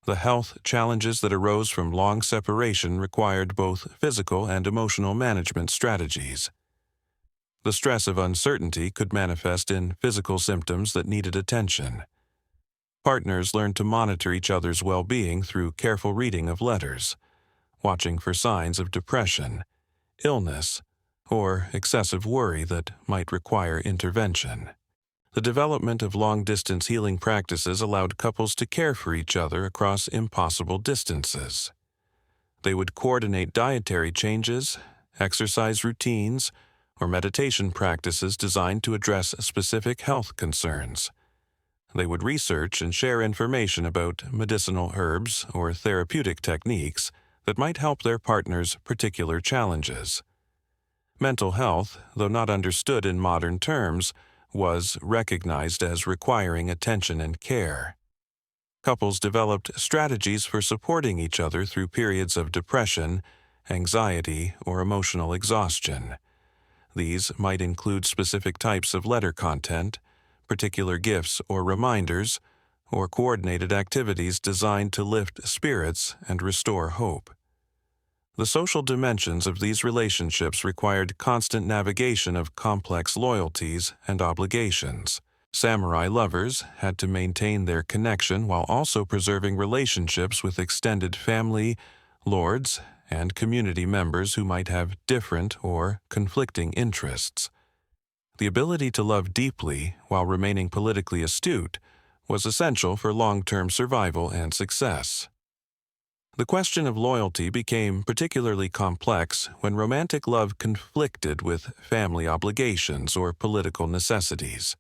The health challenges that arose from long separation required both physical and emotional management strategies. The stress of uncertainty could manifest in physical symptoms that needed attention. Partners learned to monitor each other's well-being through careful reading of letters, watching for signs of depression, illness, or excessive worry that might require intervention. The development of long-distance healing practices allowed couples to care for each other across impossible distances. They would coordinate dietary changes, exercise routines, or meditation practices designed to address specific health concerns. They would research and share information about medicinal herbs or therapeutic techniques that might help their partner's particular challenges. Mental health, though not understood in modern terms, was recognized as requiring attention and care. Couples developed strategies for supporting each other through periods of depression, anxiety, or emotional exhaustion. These might include specific types of letter content, particular gifts or reminders, or coordinated activities designed to lift spirits and restore hope. The social dimensions of these relationships required constant navigation of complex loyalties and obligations. Samurai lovers had to maintain their connection while also preserving relationships with extended family, lords, and community members who might have different or conflicting interests. The ability to love deeply while remaining politically astute was essential for long-term survival and success. The question of loyalty became particularly complex when romantic love conflicted with family obligations or political necessities.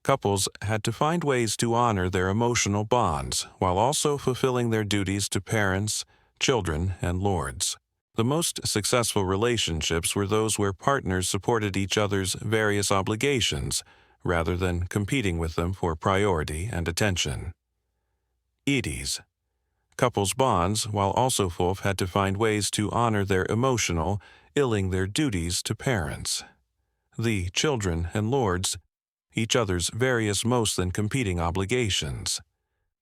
Couples had to find ways to honor their emotional bonds while also fulfilling their duties to parents, children, and lords. The most successful relationships were those where partners supported each other's various obligations rather than competing with them for priority and attention. Edie's. Couples' bonds, while also fulf, had to find ways to honor their emotional, illing their duties to parents, the children, and lords, each other's various most than competing obligations.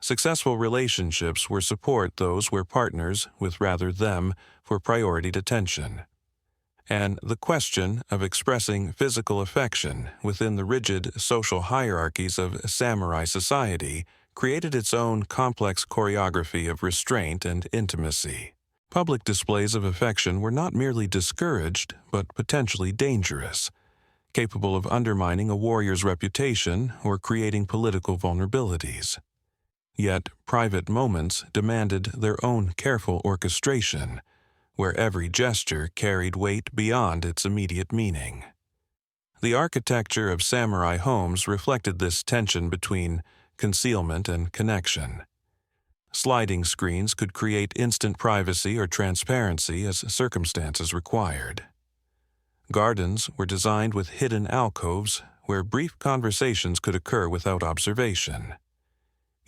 Successful relationships were support those where partners, with rather them, for prioried attention. And the question of expressing physical affection within the rigid social hierarchies of samurai society created its own complex choreography of restraint and intimacy. Public displays of affection were not merely discouraged, but potentially dangerous, capable of undermining a warrior's reputation or creating political vulnerabilities. Yet private moments demanded their own careful orchestration, where every gesture carried weight beyond its immediate meaning. The architecture of samurai homes reflected this tension between concealment and connection. Sliding screens could create instant privacy or transparency as circumstances required. Gardens were designed with hidden alcoves where brief conversations could occur without observation.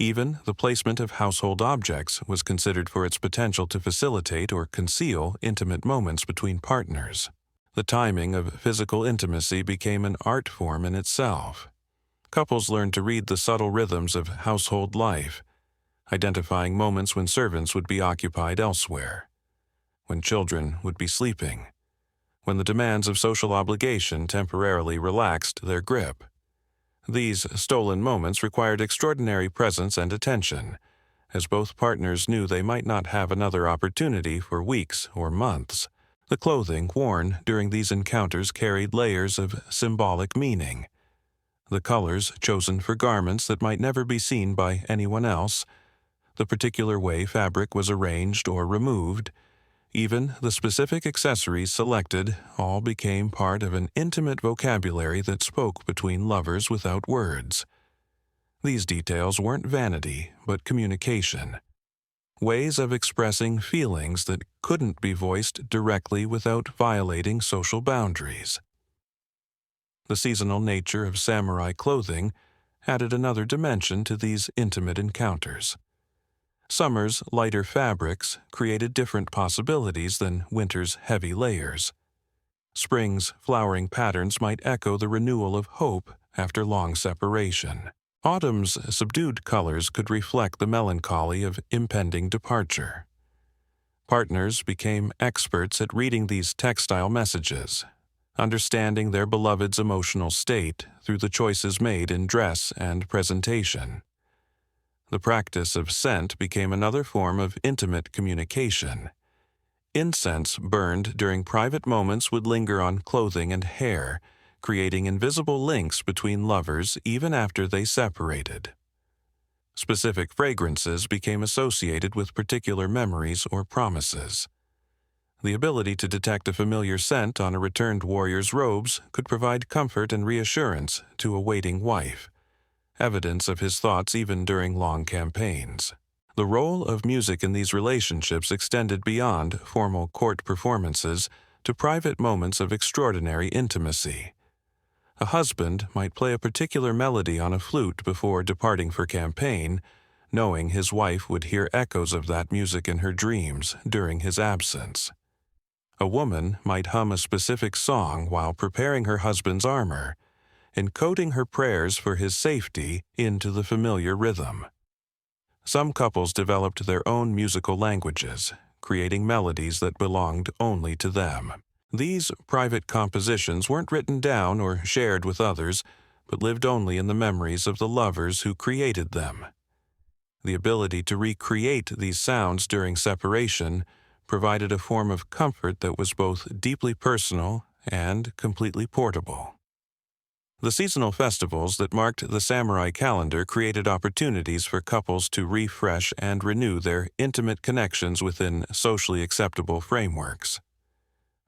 Even the placement of household objects was considered for its potential to facilitate or conceal intimate moments between partners. The timing of physical intimacy became an art form in itself. Couples learned to read the subtle rhythms of household life, identifying moments when servants would be occupied elsewhere, when children would be sleeping, when the demands of social obligation temporarily relaxed their grip. These stolen moments required extraordinary presence and attention, as both partners knew they might not have another opportunity for weeks or months. The clothing worn during these encounters carried layers of symbolic meaning. The colors chosen for garments that might never be seen by anyone else, the particular way fabric was arranged or removed, even the specific accessories selected, all became part of an intimate vocabulary that spoke between lovers without words. These details weren't vanity, but communication. Ways of expressing feelings that couldn't be voiced directly without violating social boundaries. The seasonal nature of samurai clothing added another dimension to these intimate encounters. Summer's lighter fabrics created different possibilities than winter's heavy layers. Spring's flowering patterns might echo the renewal of hope after long separation. Autumn's subdued colors could reflect the melancholy of impending departure. Partners became experts at reading these textile messages, understanding their beloved's emotional state through the choices made in dress and presentation. The practice of scent became another form of intimate communication. Incense burned during private moments would linger on clothing and hair, creating invisible links between lovers even after they separated. Specific fragrances became associated with particular memories or promises. The ability to detect a familiar scent on a returned warrior's robes could provide comfort and reassurance to a waiting wife, evidence of his thoughts even during long campaigns. The role of music in these relationships extended beyond formal court performances to private moments of extraordinary intimacy. A husband might play a particular melody on a flute before departing for campaign, knowing his wife would hear echoes of that music in her dreams during his absence. A woman might hum a specific song while preparing her husband's armor, encoding her prayers for his safety into the familiar rhythm. Some couples developed their own musical languages, creating melodies that belonged only to them. These private compositions weren't written down or shared with others, but lived only in the memories of the lovers who created them. The ability to recreate these sounds during separation provided a form of comfort that was both deeply personal and completely portable. The seasonal festivals that marked the samurai calendar created opportunities for couples to refresh and renew their intimate connections within socially acceptable frameworks.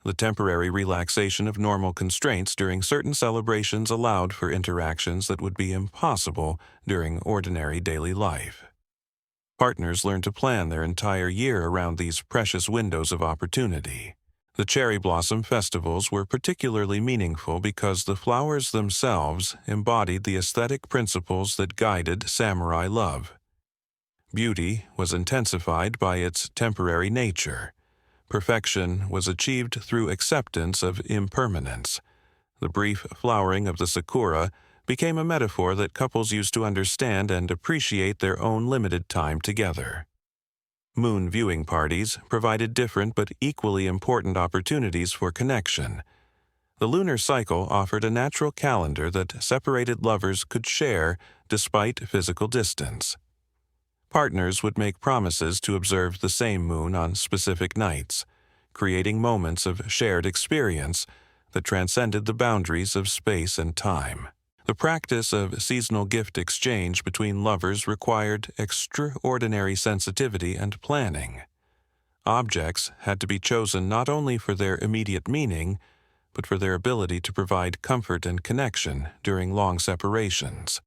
The temporary relaxation of normal constraints during certain celebrations allowed for interactions that would be impossible during ordinary daily life. Partners learned to plan their entire year around these precious windows of opportunity. The cherry blossom festivals were particularly meaningful because the flowers themselves embodied the aesthetic principles that guided samurai love. Beauty was intensified by its temporary nature. Perfection was achieved through acceptance of impermanence. The brief flowering of the sakura became a metaphor that couples used to understand and appreciate their own limited time together. Moon viewing parties provided different but equally important opportunities for connection. The lunar cycle offered a natural calendar that separated lovers could share despite physical distance. Partners would make promises to observe the same moon on specific nights, creating moments of shared experience that transcended the boundaries of space and time. The practice of seasonal gift exchange between lovers required extraordinary sensitivity and planning. Objects had to be chosen not only for their immediate meaning, but for their ability to provide comfort and connection during long separations.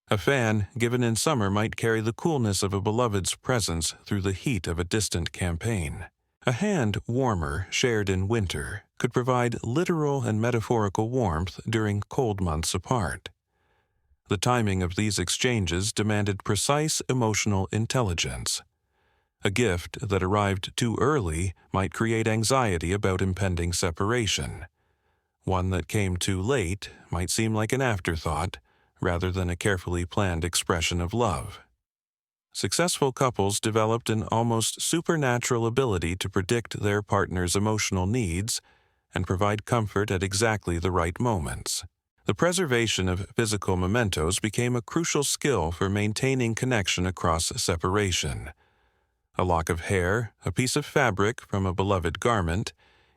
A fan given in summer might carry the coolness of a beloved's presence through the heat of a distant campaign. A hand warmer shared in winter could provide literal and metaphorical warmth during cold months apart. The timing of these exchanges demanded precise emotional intelligence. A gift that arrived too early might create anxiety about impending separation. One that came too late might seem like an afterthought rather than a carefully planned expression of love. Successful couples developed an almost supernatural ability to predict their partner's emotional needs and provide comfort at exactly the right moments. The preservation of physical mementos became a crucial skill for maintaining connection across separation. A lock of hair, a piece of fabric from a beloved garment,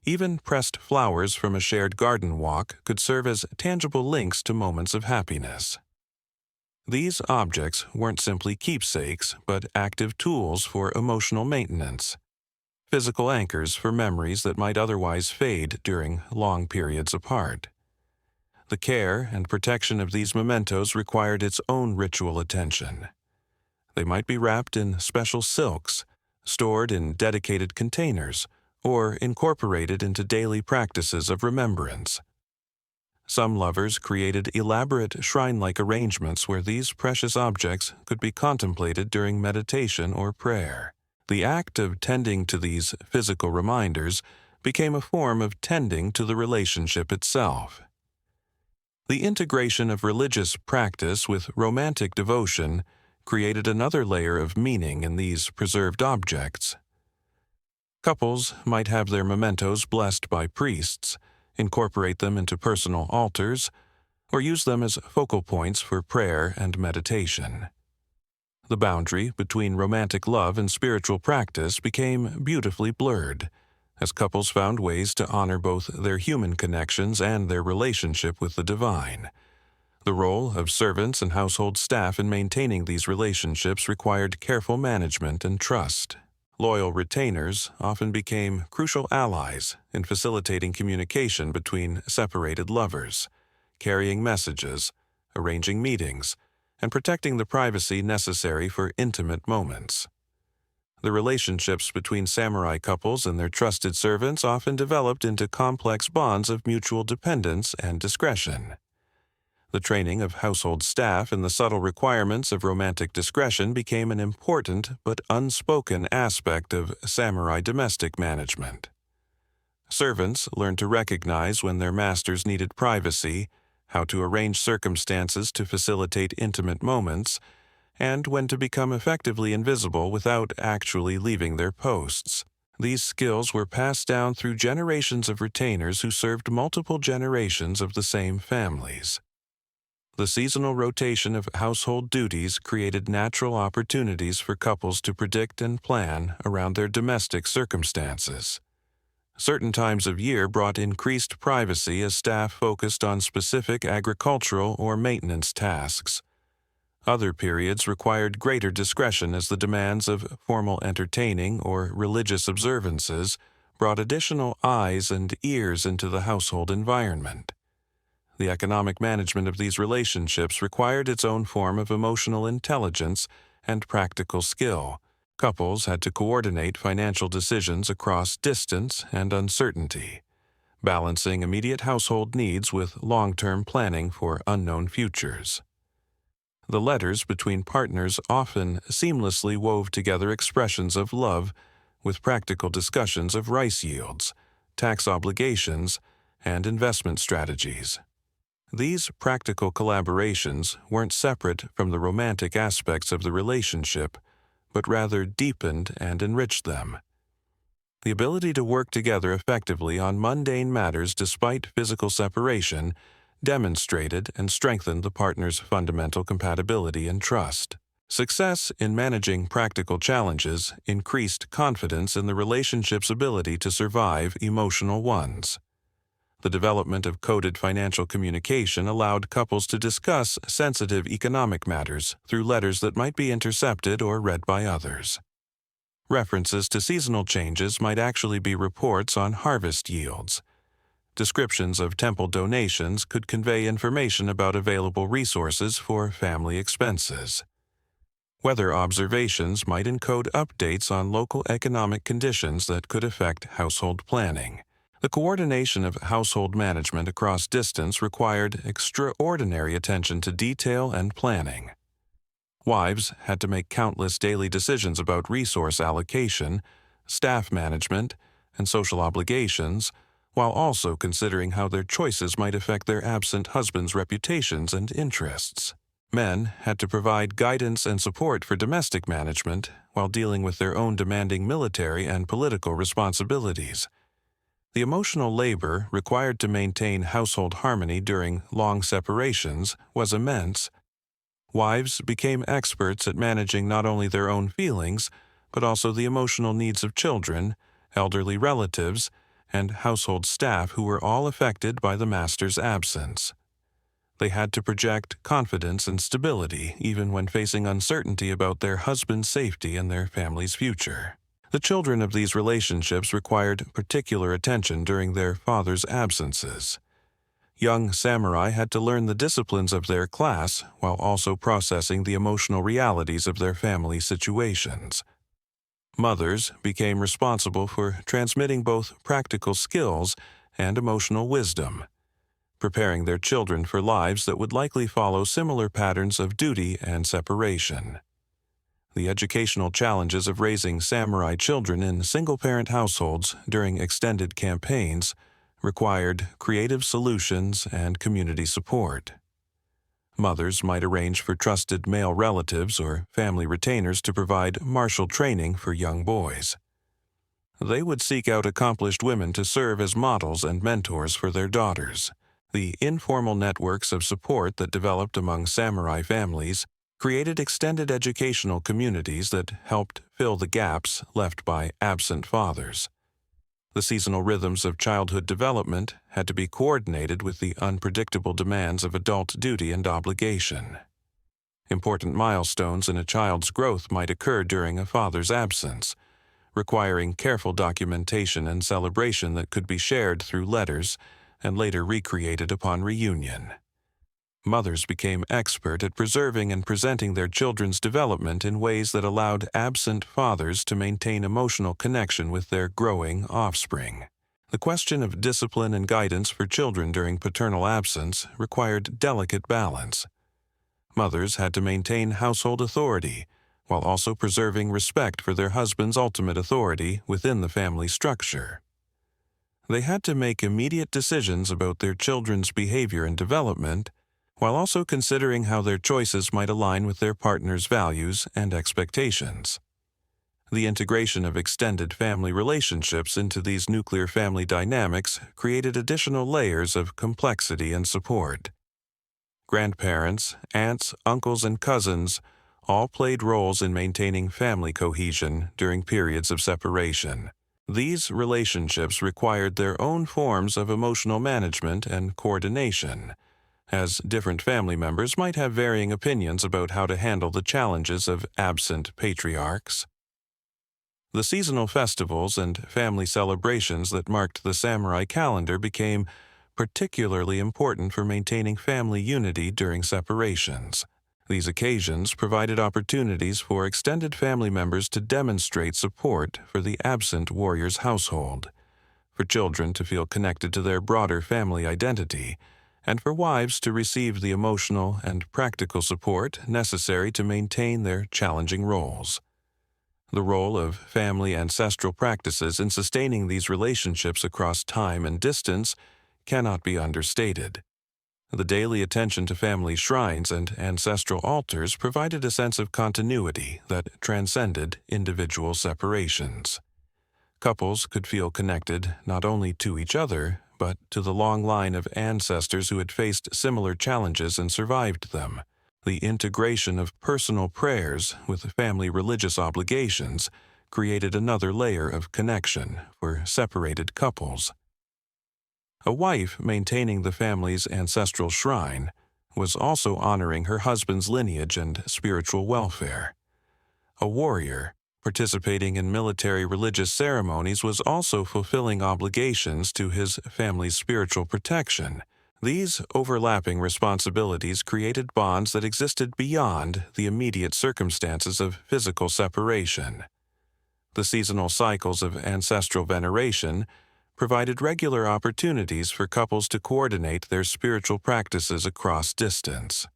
even pressed flowers from a shared garden walk could serve as tangible links to moments of happiness. These objects weren't simply keepsakes, but active tools for emotional maintenance, physical anchors for memories that might otherwise fade during long periods apart. The care and protection of these mementos required its own ritual attention. They might be wrapped in special silks, stored in dedicated containers, or incorporated into daily practices of remembrance. Some lovers created elaborate shrine-like arrangements where these precious objects could be contemplated during meditation or prayer. The act of tending to these physical reminders became a form of tending to the relationship itself. The integration of religious practice with romantic devotion created another layer of meaning in these preserved objects. Couples might have their mementos blessed by priests, incorporate them into personal altars, or use them as focal points for prayer and meditation. The boundary between romantic love and spiritual practice became beautifully blurred, as couples found ways to honor both their human connections and their relationship with the divine. The role of servants and household staff in maintaining these relationships required careful management and trust. Loyal retainers often became crucial allies in facilitating communication between separated lovers, carrying messages, arranging meetings, and protecting the privacy necessary for intimate moments. The relationships between samurai couples and their trusted servants often developed into complex bonds of mutual dependence and discretion. The training of household staff in the subtle requirements of romantic discretion became an important but unspoken aspect of samurai domestic management. Servants learned to recognize when their masters needed privacy, how to arrange circumstances to facilitate intimate moments, and when to become effectively invisible without actually leaving their posts. These skills were passed down through generations of retainers who served multiple generations of the same families. The seasonal rotation of household duties created natural opportunities for couples to predict and plan around their domestic circumstances. Certain times of year brought increased privacy as staff focused on specific agricultural or maintenance tasks. Other periods required greater discretion as the demands of formal entertaining or religious observances brought additional eyes and ears into the household environment. The economic management of these relationships required its own form of emotional intelligence and practical skill. Couples had to coordinate financial decisions across distance and uncertainty, balancing immediate household needs with long-term planning for unknown futures. The letters between partners often seamlessly wove together expressions of love with practical discussions of rice yields, tax obligations, and investment strategies. These practical collaborations weren't separate from the romantic aspects of the relationship, but rather deepened and enriched them. The ability to work together effectively on mundane matters despite physical separation demonstrated and strengthened the partners' fundamental compatibility and trust. Success in managing practical challenges increased confidence in the relationship's ability to survive emotional ones. The development of coded financial communication allowed couples to discuss sensitive economic matters through letters that might be intercepted or read by others. References to seasonal changes might actually be reports on harvest yields. Descriptions of temple donations could convey information about available resources for family expenses. Weather observations might encode updates on local economic conditions that could affect household planning. The coordination of household management across distance required extraordinary attention to detail and planning. Wives had to make countless daily decisions about resource allocation, staff management, and social obligations, while also considering how their choices might affect their absent husband's reputations and interests. Men had to provide guidance and support for domestic management while dealing with their own demanding military and political responsibilities. The emotional labor required to maintain household harmony during long separations was immense. Wives became experts at managing not only their own feelings, but also the emotional needs of children, elderly relatives, and household staff who were all affected by the master's absence. They had to project confidence and stability even when facing uncertainty about their husband's safety and their family's future. The children of these relationships required particular attention during their father's absences. Young samurai had to learn the disciplines of their class while also processing the emotional realities of their family situations. Mothers became responsible for transmitting both practical skills and emotional wisdom, preparing their children for lives that would likely follow similar patterns of duty and separation. The educational challenges of raising samurai children in single-parent households during extended campaigns required creative solutions and community support. Mothers might arrange for trusted male relatives or family retainers to provide martial training for young boys. They would seek out accomplished women to serve as models and mentors for their daughters. The informal networks of support that developed among samurai families created extended educational communities that helped fill the gaps left by absent fathers. The seasonal rhythms of childhood development had to be coordinated with the unpredictable demands of adult duty and obligation. Important milestones in a child's growth might occur during a father's absence, requiring careful documentation and celebration that could be shared through letters and later recreated upon reunion. Mothers became expert at preserving and presenting their children's development in ways that allowed absent fathers to maintain emotional connection with their growing offspring. The question of discipline and guidance for children during paternal absence required delicate balance. Mothers had to maintain household authority, while also preserving respect for their husband's ultimate authority within the family structure. They had to make immediate decisions about their children's behavior and development, while also considering how their choices might align with their partner's values and expectations. The integration of extended family relationships into these nuclear family dynamics created additional layers of complexity and support. Grandparents, aunts, uncles, and cousins all played roles in maintaining family cohesion during periods of separation. These relationships required their own forms of emotional management and coordination, as different family members might have varying opinions about how to handle the challenges of absent patriarchs. The seasonal festivals and family celebrations that marked the samurai calendar became particularly important for maintaining family unity during separations. These occasions provided opportunities for extended family members to demonstrate support for the absent warrior's household, for children to feel connected to their broader family identity, and for wives to receive the emotional and practical support necessary to maintain their challenging roles. The role of family ancestral practices in sustaining these relationships across time and distance cannot be understated. The daily attention to family shrines and ancestral altars provided a sense of continuity that transcended individual separations. Couples could feel connected not only to each other, but to the long line of ancestors who had faced similar challenges and survived them. The integration of personal prayers with family religious obligations created another layer of connection for separated couples. A wife maintaining the family's ancestral shrine was also honoring her husband's lineage and spiritual welfare. A warrior participating in military religious ceremonies was also fulfilling obligations to his family's spiritual protection. These overlapping responsibilities created bonds that existed beyond the immediate circumstances of physical separation. The seasonal cycles of ancestral veneration provided regular opportunities for couples to coordinate their spiritual practices across distance.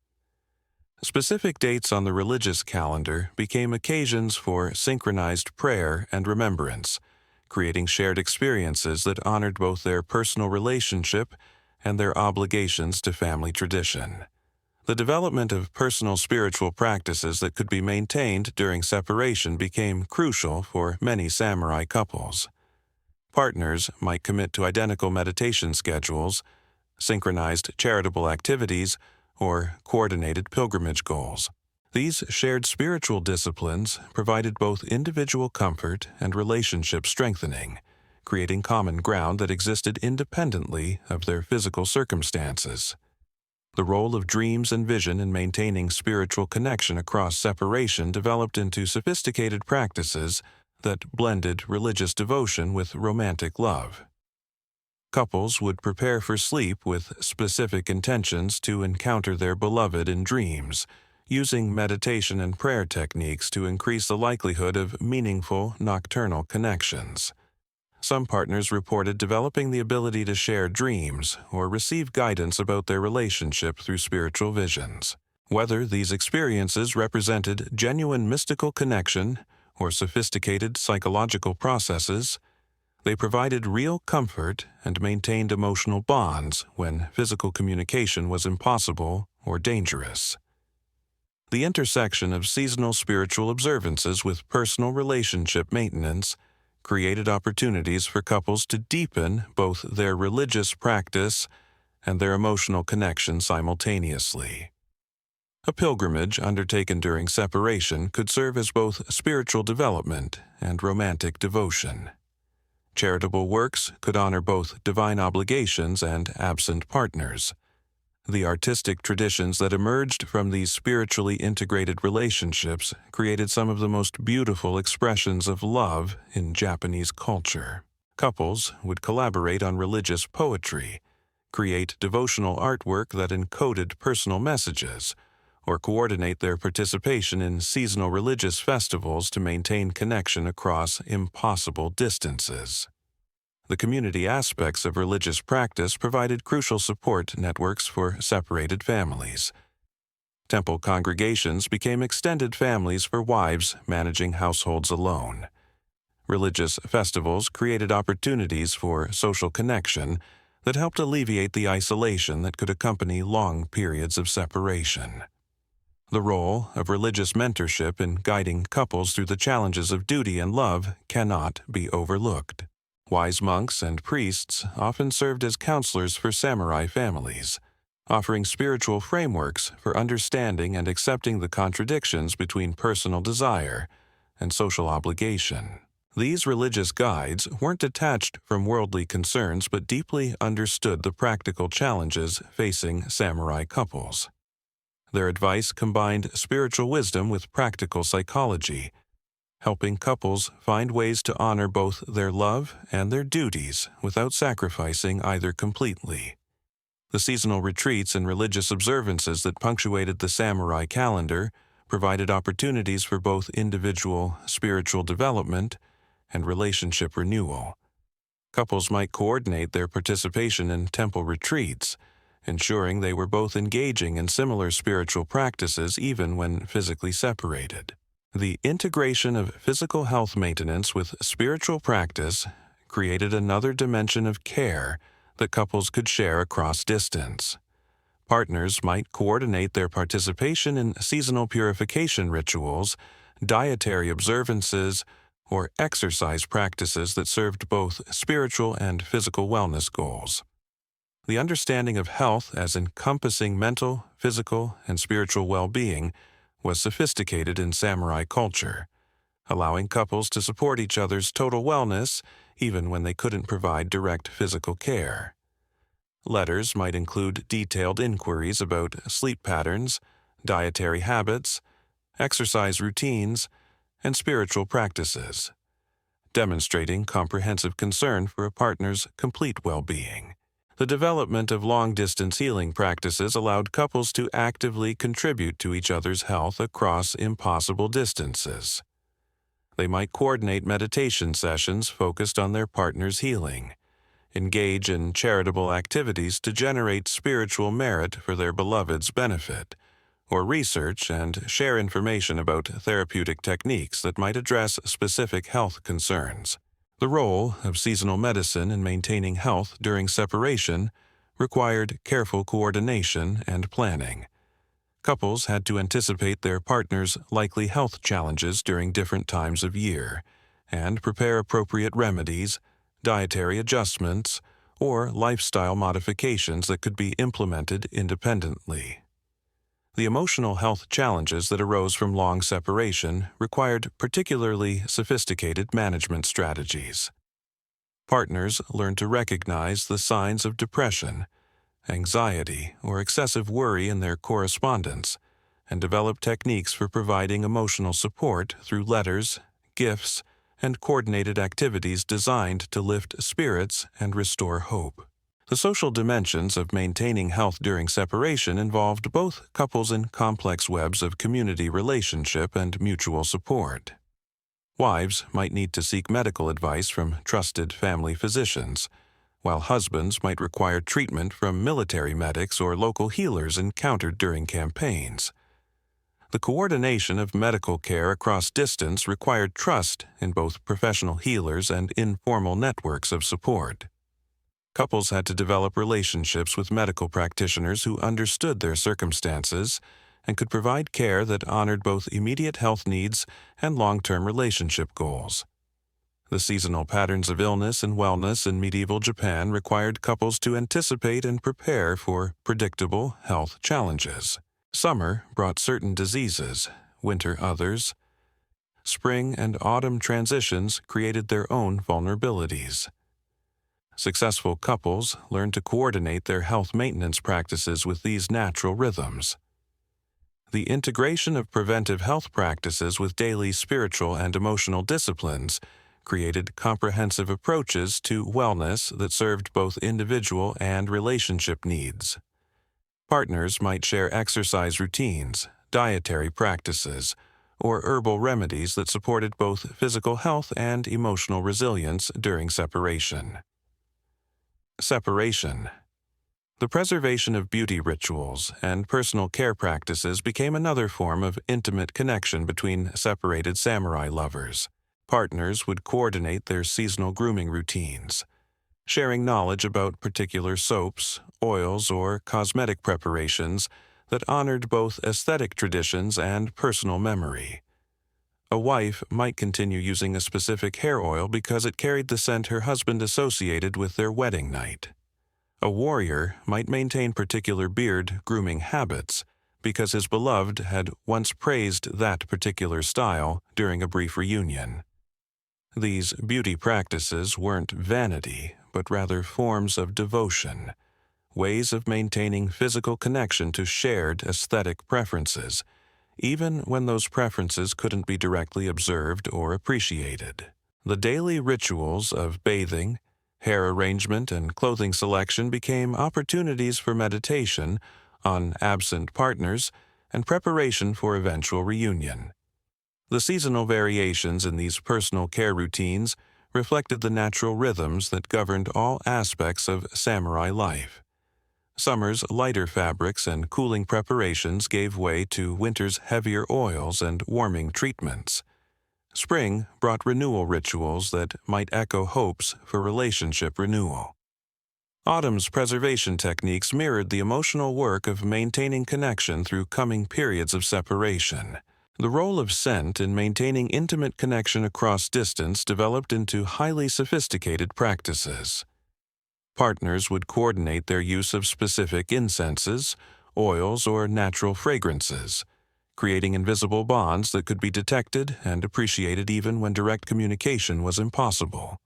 Specific dates on the religious calendar became occasions for synchronized prayer and remembrance, creating shared experiences that honored both their personal relationship and their obligations to family tradition. The development of personal spiritual practices that could be maintained during separation became crucial for many samurai couples. Partners might commit to identical meditation schedules, synchronized charitable activities, or coordinated pilgrimage goals. These shared spiritual disciplines provided both individual comfort and relationship strengthening, creating common ground that existed independently of their physical circumstances. The role of dreams and vision in maintaining spiritual connection across separation developed into sophisticated practices that blended religious devotion with romantic love. Couples would prepare for sleep with specific intentions to encounter their beloved in dreams, using meditation and prayer techniques to increase the likelihood of meaningful nocturnal connections. Some partners reported developing the ability to share dreams or receive guidance about their relationship through spiritual visions. Whether these experiences represented genuine mystical connection or sophisticated psychological processes, they provided real comfort and maintained emotional bonds when physical communication was impossible or dangerous. The intersection of seasonal spiritual observances with personal relationship maintenance created opportunities for couples to deepen both their religious practice and their emotional connection simultaneously. A pilgrimage undertaken during separation could serve as both spiritual development and romantic devotion. Charitable works could honor both divine obligations and absent partners. The artistic traditions that emerged from these spiritually integrated relationships created some of the most beautiful expressions of love in Japanese culture. Couples would collaborate on religious poetry, create devotional artwork that encoded personal messages, or coordinate their participation in seasonal religious festivals to maintain connection across impossible distances. The community aspects of religious practice provided crucial support networks for separated families. Temple congregations became extended families for wives managing households alone. Religious festivals created opportunities for social connection that helped alleviate the isolation that could accompany long periods of separation. The role of religious mentorship in guiding couples through the challenges of duty and love cannot be overlooked. Wise monks and priests often served as counselors for samurai families, offering spiritual frameworks for understanding and accepting the contradictions between personal desire and social obligation. These religious guides weren't detached from worldly concerns but deeply understood the practical challenges facing samurai couples. Their advice combined spiritual wisdom with practical psychology, helping couples find ways to honor both their love and their duties without sacrificing either completely. The seasonal retreats and religious observances that punctuated the samurai calendar provided opportunities for both individual spiritual development and relationship renewal. Couples might coordinate their participation in temple retreats, ensuring they were both engaging in similar spiritual practices even when physically separated. The integration of physical health maintenance with spiritual practice created another dimension of care that couples could share across distance. Partners might coordinate their participation in seasonal purification rituals, dietary observances, or exercise practices that served both spiritual and physical wellness goals. The understanding of health as encompassing mental, physical, and spiritual well-being was sophisticated in samurai culture, allowing couples to support each other's total wellness even when they couldn't provide direct physical care. Letters might include detailed inquiries about sleep patterns, dietary habits, exercise routines, and spiritual practices, demonstrating comprehensive concern for a partner's complete well-being. The development of long-distance healing practices allowed couples to actively contribute to each other's health across impossible distances. They might coordinate meditation sessions focused on their partner's healing, engage in charitable activities to generate spiritual merit for their beloved's benefit, or research and share information about therapeutic techniques that might address specific health concerns. The role of seasonal medicine in maintaining health during separation required careful coordination and planning. Couples had to anticipate their partner's likely health challenges during different times of year and prepare appropriate remedies, dietary adjustments, or lifestyle modifications that could be implemented independently. The emotional health challenges that arose from long separation required particularly sophisticated management strategies. Partners learned to recognize the signs of depression, anxiety, or excessive worry in their correspondence, and develop techniques for providing emotional support through letters, gifts, and coordinated activities designed to lift spirits and restore hope. The social dimensions of maintaining health during separation involved both couples in complex webs of community relationship and mutual support. Wives might need to seek medical advice from trusted family physicians, while husbands might require treatment from military medics or local healers encountered during campaigns. The coordination of medical care across distance required trust in both professional healers and informal networks of support. Couples had to develop relationships with medical practitioners who understood their circumstances and could provide care that honored both immediate health needs and long-term relationship goals. The seasonal patterns of illness and wellness in medieval Japan required couples to anticipate and prepare for predictable health challenges. Summer brought certain diseases, winter others. Spring and autumn transitions created their own vulnerabilities. Successful couples learn to coordinate their health maintenance practices with these natural rhythms. The integration of preventive health practices with daily spiritual and emotional disciplines created comprehensive approaches to wellness that served both individual and relationship needs. Partners might share exercise routines, dietary practices, or herbal remedies that supported both physical health and emotional resilience during separation. Separation. The preservation of beauty rituals and personal care practices became another form of intimate connection between separated samurai lovers. Partners would coordinate their seasonal grooming routines, sharing knowledge about particular soaps, oils, or cosmetic preparations that honored both aesthetic traditions and personal memory. A wife might continue using a specific hair oil because it carried the scent her husband associated with their wedding night. A warrior might maintain particular beard grooming habits because his beloved had once praised that particular style during a brief reunion. These beauty practices weren't vanity, but rather forms of devotion, ways of maintaining physical connection to shared aesthetic preferences, even when those preferences couldn't be directly observed or appreciated. The daily rituals of bathing, hair arrangement, and clothing selection became opportunities for meditation on absent partners and preparation for eventual reunion. The seasonal variations in these personal care routines reflected the natural rhythms that governed all aspects of samurai life. Summer's lighter fabrics and cooling preparations gave way to winter's heavier oils and warming treatments. Spring brought renewal rituals that might echo hopes for relationship renewal. Autumn's preservation techniques mirrored the emotional work of maintaining connection through coming periods of separation. The role of scent in maintaining intimate connection across distance developed into highly sophisticated practices. Partners would coordinate their use of specific incenses, oils, or natural fragrances, creating invisible bonds that could be detected and appreciated even when direct communication was impossible.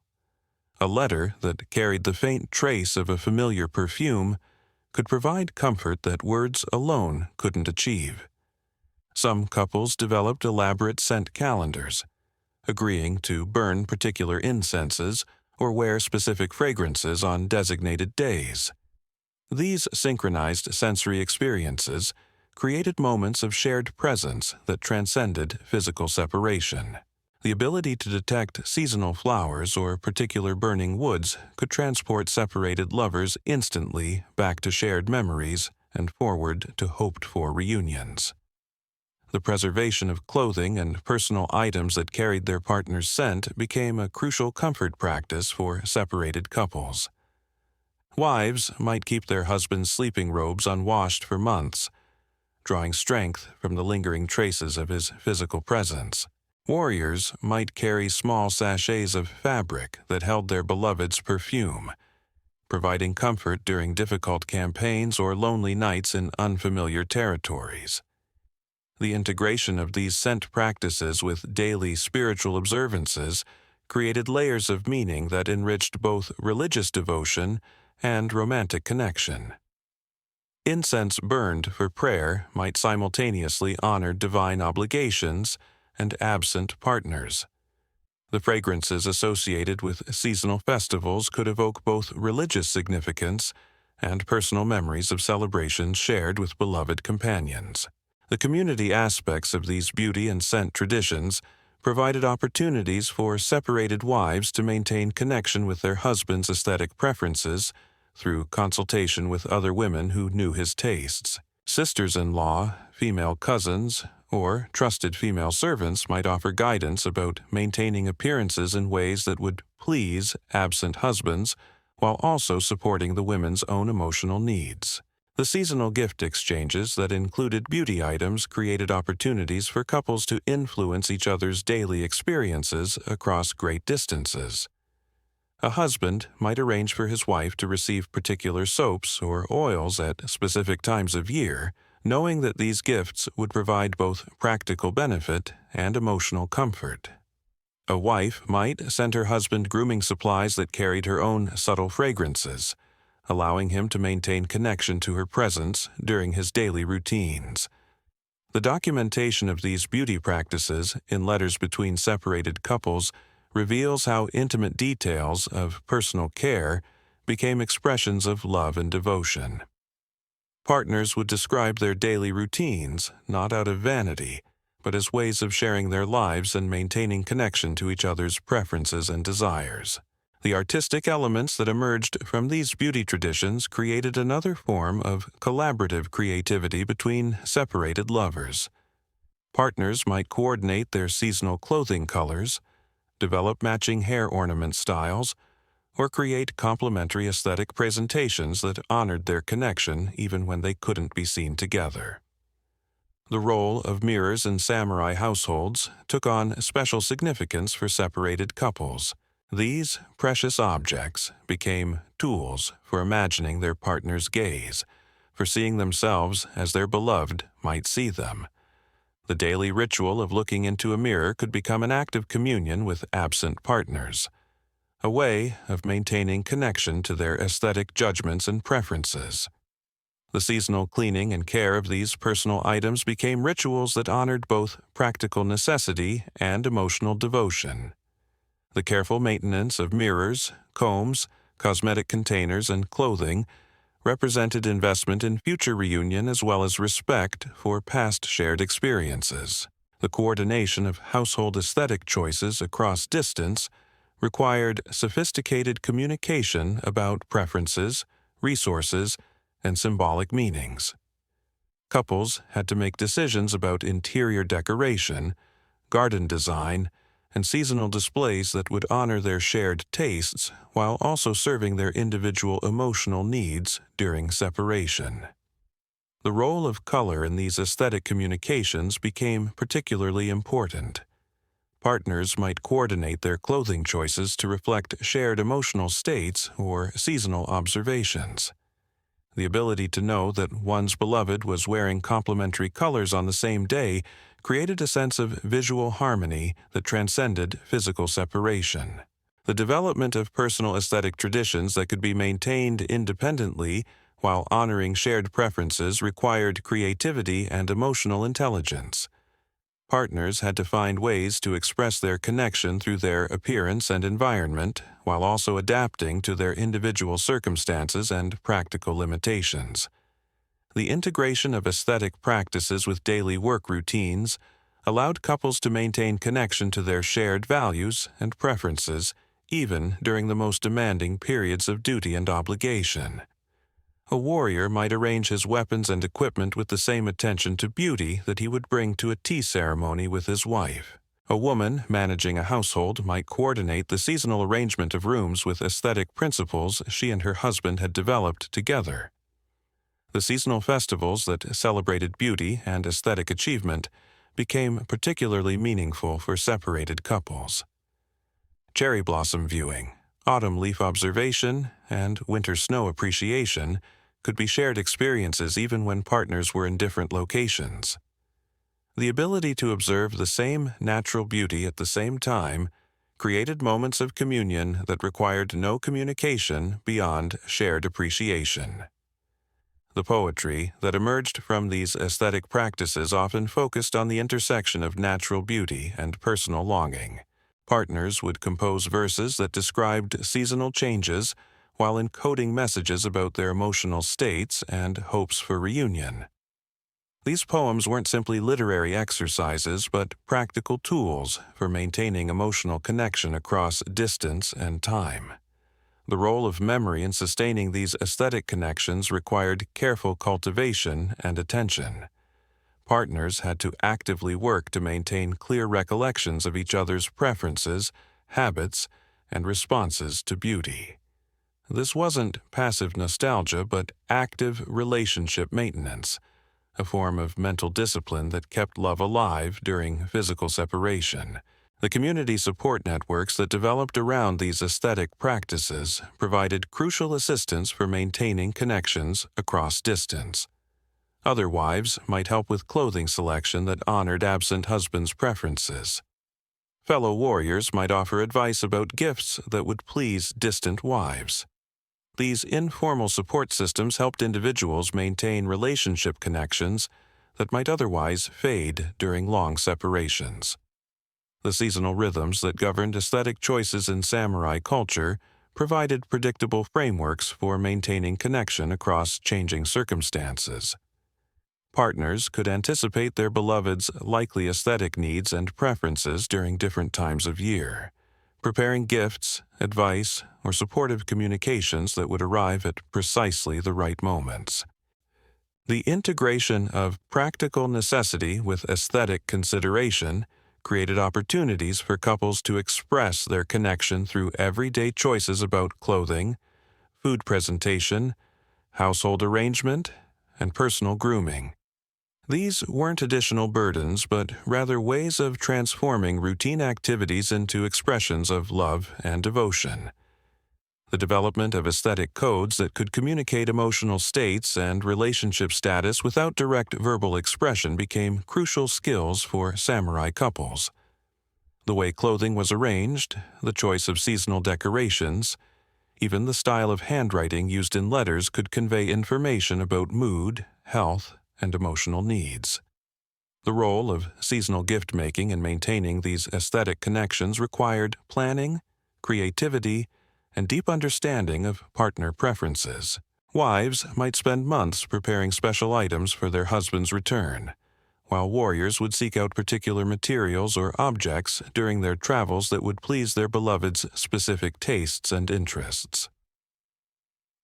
A letter that carried the faint trace of a familiar perfume could provide comfort that words alone couldn't achieve. Some couples developed elaborate scent calendars, agreeing to burn particular incenses or wear specific fragrances on designated days. These synchronized sensory experiences created moments of shared presence that transcended physical separation. The ability to detect seasonal flowers or particular burning woods could transport separated lovers instantly back to shared memories and forward to hoped-for reunions. The preservation of clothing and personal items that carried their partner's scent became a crucial comfort practice for separated couples. Wives might keep their husband's sleeping robes unwashed for months, drawing strength from the lingering traces of his physical presence. Warriors might carry small sachets of fabric that held their beloved's perfume, providing comfort during difficult campaigns or lonely nights in unfamiliar territories. The integration of these scent practices with daily spiritual observances created layers of meaning that enriched both religious devotion and romantic connection. Incense burned for prayer might simultaneously honor divine obligations and absent partners. The fragrances associated with seasonal festivals could evoke both religious significance and personal memories of celebrations shared with beloved companions. The community aspects of these beauty and scent traditions provided opportunities for separated wives to maintain connection with their husband's aesthetic preferences through consultation with other women who knew his tastes. Sisters-in-law, female cousins, or trusted female servants might offer guidance about maintaining appearances in ways that would please absent husbands while also supporting the women's own emotional needs. The seasonal gift exchanges that included beauty items created opportunities for couples to influence each other's daily experiences across great distances. A husband might arrange for his wife to receive particular soaps or oils at specific times of year, knowing that these gifts would provide both practical benefit and emotional comfort. A wife might send her husband grooming supplies that carried her own subtle fragrances, allowing him to maintain connection to her presence during his daily routines. The documentation of these beauty practices in letters between separated couples reveals how intimate details of personal care became expressions of love and devotion. Partners would describe their daily routines not out of vanity, but as ways of sharing their lives and maintaining connection to each other's preferences and desires. The artistic elements that emerged from these beauty traditions created another form of collaborative creativity between separated lovers. Partners might coordinate their seasonal clothing colors, develop matching hair ornament styles, or create complementary aesthetic presentations that honored their connection even when they couldn't be seen together. The role of mirrors in samurai households took on special significance for separated couples. These precious objects became tools for imagining their partner's gaze, for seeing themselves as their beloved might see them. The daily ritual of looking into a mirror could become an act of communion with absent partners, a way of maintaining connection to their aesthetic judgments and preferences. The seasonal cleaning and care of these personal items became rituals that honored both practical necessity and emotional devotion. The careful maintenance of mirrors, combs, cosmetic containers, and clothing represented investment in future reunion as well as respect for past shared experiences. The coordination of household aesthetic choices across distance required sophisticated communication about preferences, resources, and symbolic meanings. Couples had to make decisions about interior decoration, garden design, and seasonal displays that would honor their shared tastes while also serving their individual emotional needs during separation. The role of color in these aesthetic communications became particularly important. Partners might coordinate their clothing choices to reflect shared emotional states or seasonal observations. The ability to know that one's beloved was wearing complementary colors on the same day created a sense of visual harmony that transcended physical separation. The development of personal aesthetic traditions that could be maintained independently while honoring shared preferences required creativity and emotional intelligence. Partners had to find ways to express their connection through their appearance and environment, while also adapting to their individual circumstances and practical limitations. The integration of aesthetic practices with daily work routines allowed couples to maintain connection to their shared values and preferences, even during the most demanding periods of duty and obligation. A warrior might arrange his weapons and equipment with the same attention to beauty that he would bring to a tea ceremony with his wife. A woman managing a household might coordinate the seasonal arrangement of rooms with aesthetic principles she and her husband had developed together. The seasonal festivals that celebrated beauty and aesthetic achievement became particularly meaningful for separated couples. Cherry blossom viewing, autumn leaf observation, and winter snow appreciation could be shared experiences even when partners were in different locations. The ability to observe the same natural beauty at the same time created moments of communion that required no communication beyond shared appreciation. The poetry that emerged from these aesthetic practices often focused on the intersection of natural beauty and personal longing. Partners would compose verses that described seasonal changes while encoding messages about their emotional states and hopes for reunion. These poems weren't simply literary exercises, but practical tools for maintaining emotional connection across distance and time. The role of memory in sustaining these aesthetic connections required careful cultivation and attention. Partners had to actively work to maintain clear recollections of each other's preferences, habits, and responses to beauty. This wasn't passive nostalgia, but active relationship maintenance, a form of mental discipline that kept love alive during physical separation. The community support networks that developed around these aesthetic practices provided crucial assistance for maintaining connections across distance. Other wives might help with clothing selection that honored absent husbands' preferences. fellow warriors might offer advice about gifts that would please distant wives. These informal support systems helped individuals maintain relationship connections that might otherwise fade during long separations. The seasonal rhythms that governed aesthetic choices in samurai culture provided predictable frameworks for maintaining connection across changing circumstances. Partners could anticipate their beloved's likely aesthetic needs and preferences during different times of year, preparing gifts, advice, or supportive communications that would arrive at precisely the right moments. The integration of practical necessity with aesthetic consideration created opportunities for couples to express their connection through everyday choices about clothing, food presentation, household arrangement, and personal grooming. These weren't additional burdens, but rather ways of transforming routine activities into expressions of love and devotion. The development of aesthetic codes that could communicate emotional states and relationship status without direct verbal expression became crucial skills for samurai couples. The way clothing was arranged, the choice of seasonal decorations, even the style of handwriting used in letters could convey information about mood, health, and emotional needs. The role of seasonal gift-making in maintaining these aesthetic connections required planning, creativity, and deep understanding of partner preferences. Wives might spend months preparing special items for their husband's return, while warriors would seek out particular materials or objects during their travels that would please their beloved's specific tastes and interests.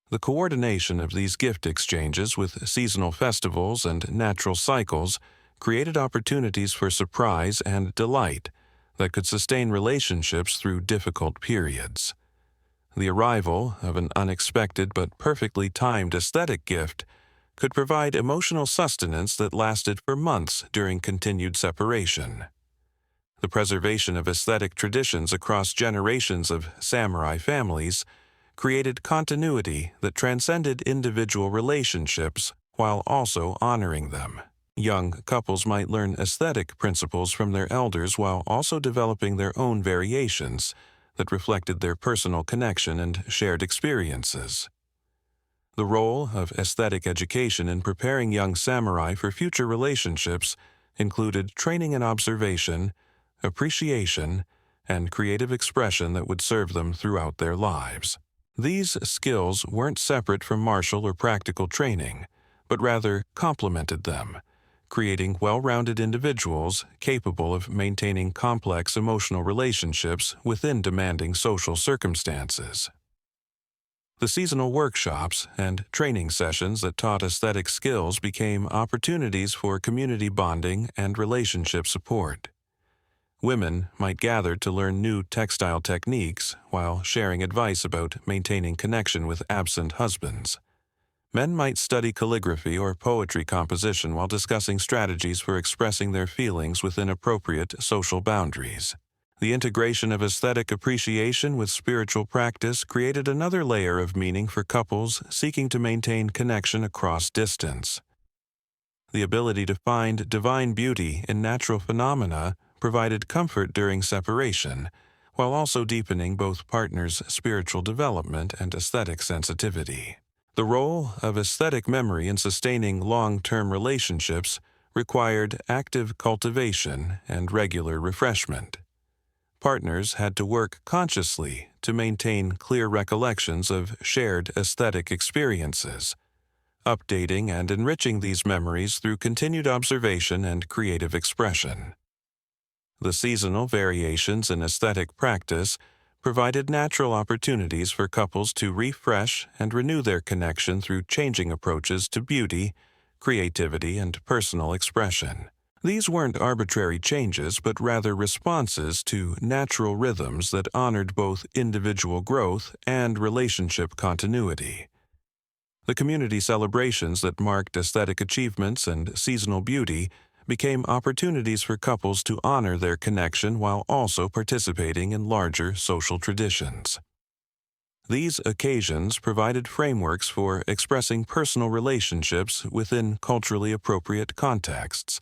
The coordination of these gift exchanges with seasonal festivals and natural cycles created opportunities for surprise and delight that could sustain relationships through difficult periods. The arrival of an unexpected but perfectly timed aesthetic gift could provide emotional sustenance that lasted for months during continued separation. The preservation of aesthetic traditions across generations of samurai families created continuity that transcended individual relationships while also honoring them. Young couples might learn aesthetic principles from their elders while also developing their own variations that reflected their personal connection and shared experiences. The role of aesthetic education in preparing young samurai for future relationships included training in observation, appreciation, and creative expression that would serve them throughout their lives. These skills weren't separate from martial or practical training, but rather complemented them, creating well-rounded individuals capable of maintaining complex emotional relationships within demanding social circumstances. The seasonal workshops and training sessions that taught aesthetic skills became opportunities for community bonding and relationship support. Women might gather to learn new textile techniques while sharing advice about maintaining connection with absent husbands. Men might study calligraphy or poetry composition while discussing strategies for expressing their feelings within appropriate social boundaries. The integration of aesthetic appreciation with spiritual practice created another layer of meaning for couples seeking to maintain connection across distance. The ability to find divine beauty in natural phenomena provided comfort during separation, while also deepening both partners' spiritual development and aesthetic sensitivity. The role of aesthetic memory in sustaining long-term relationships required active cultivation and regular refreshment. Partners had to work consciously to maintain clear recollections of shared aesthetic experiences, updating and enriching these memories through continued observation and creative expression. The seasonal variations in aesthetic practice provided natural opportunities for couples to refresh and renew their connection through changing approaches to beauty, creativity, and personal expression. These weren't arbitrary changes, but rather responses to natural rhythms that honored both individual growth and relationship continuity. The community celebrations that marked aesthetic achievements and seasonal beauty became opportunities for couples to honor their connection while also participating in larger social traditions. These occasions provided frameworks for expressing personal relationships within culturally appropriate contexts,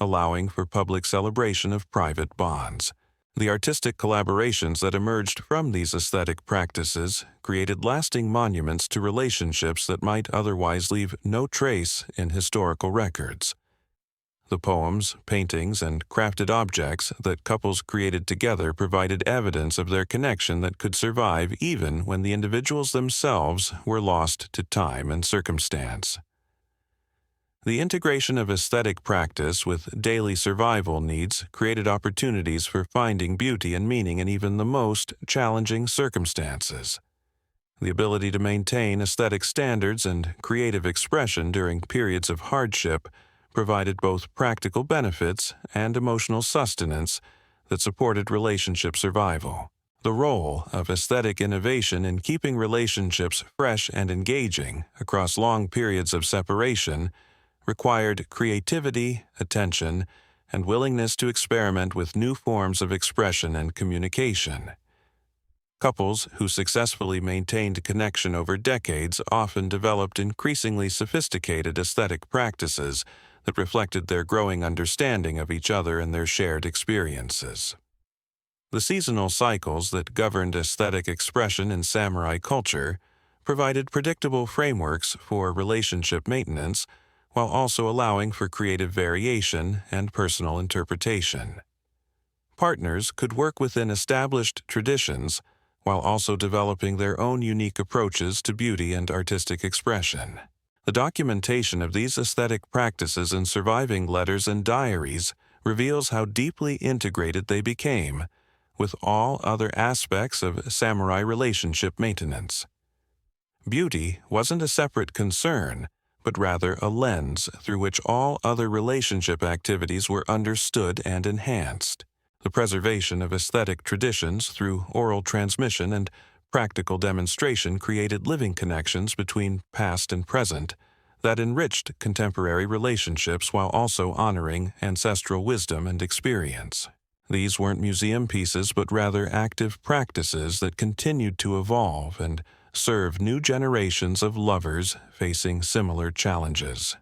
allowing for public celebration of private bonds. The artistic collaborations that emerged from these aesthetic practices created lasting monuments to relationships that might otherwise leave no trace in historical records. The poems, paintings, and crafted objects that couples created together provided evidence of their connection that could survive even when the individuals themselves were lost to time and circumstance. The integration of aesthetic practice with daily survival needs created opportunities for finding beauty and meaning in even the most challenging circumstances. The ability to maintain aesthetic standards and creative expression during periods of hardship provided both practical benefits and emotional sustenance that supported relationship survival. The role of aesthetic innovation in keeping relationships fresh and engaging across long periods of separation required creativity, attention, and willingness to experiment with new forms of expression and communication. Couples who successfully maintained connection over decades often developed increasingly sophisticated aesthetic practices that reflected their growing understanding of each other and their shared experiences. The seasonal cycles that governed aesthetic expression in samurai culture provided predictable frameworks for relationship maintenance while also allowing for creative variation and personal interpretation. Partners could work within established traditions while also developing their own unique approaches to beauty and artistic expression. The documentation of these aesthetic practices in surviving letters and diaries reveals how deeply integrated they became with all other aspects of samurai relationship maintenance. Beauty wasn't a separate concern, but rather a lens through which all other relationship activities were understood and enhanced. The preservation of aesthetic traditions through oral transmission and practical demonstration created living connections between past and present that enriched contemporary relationships while also honoring ancestral wisdom and experience. These weren't museum pieces, but rather active practices that continued to evolve and serve new generations of lovers facing similar challenges.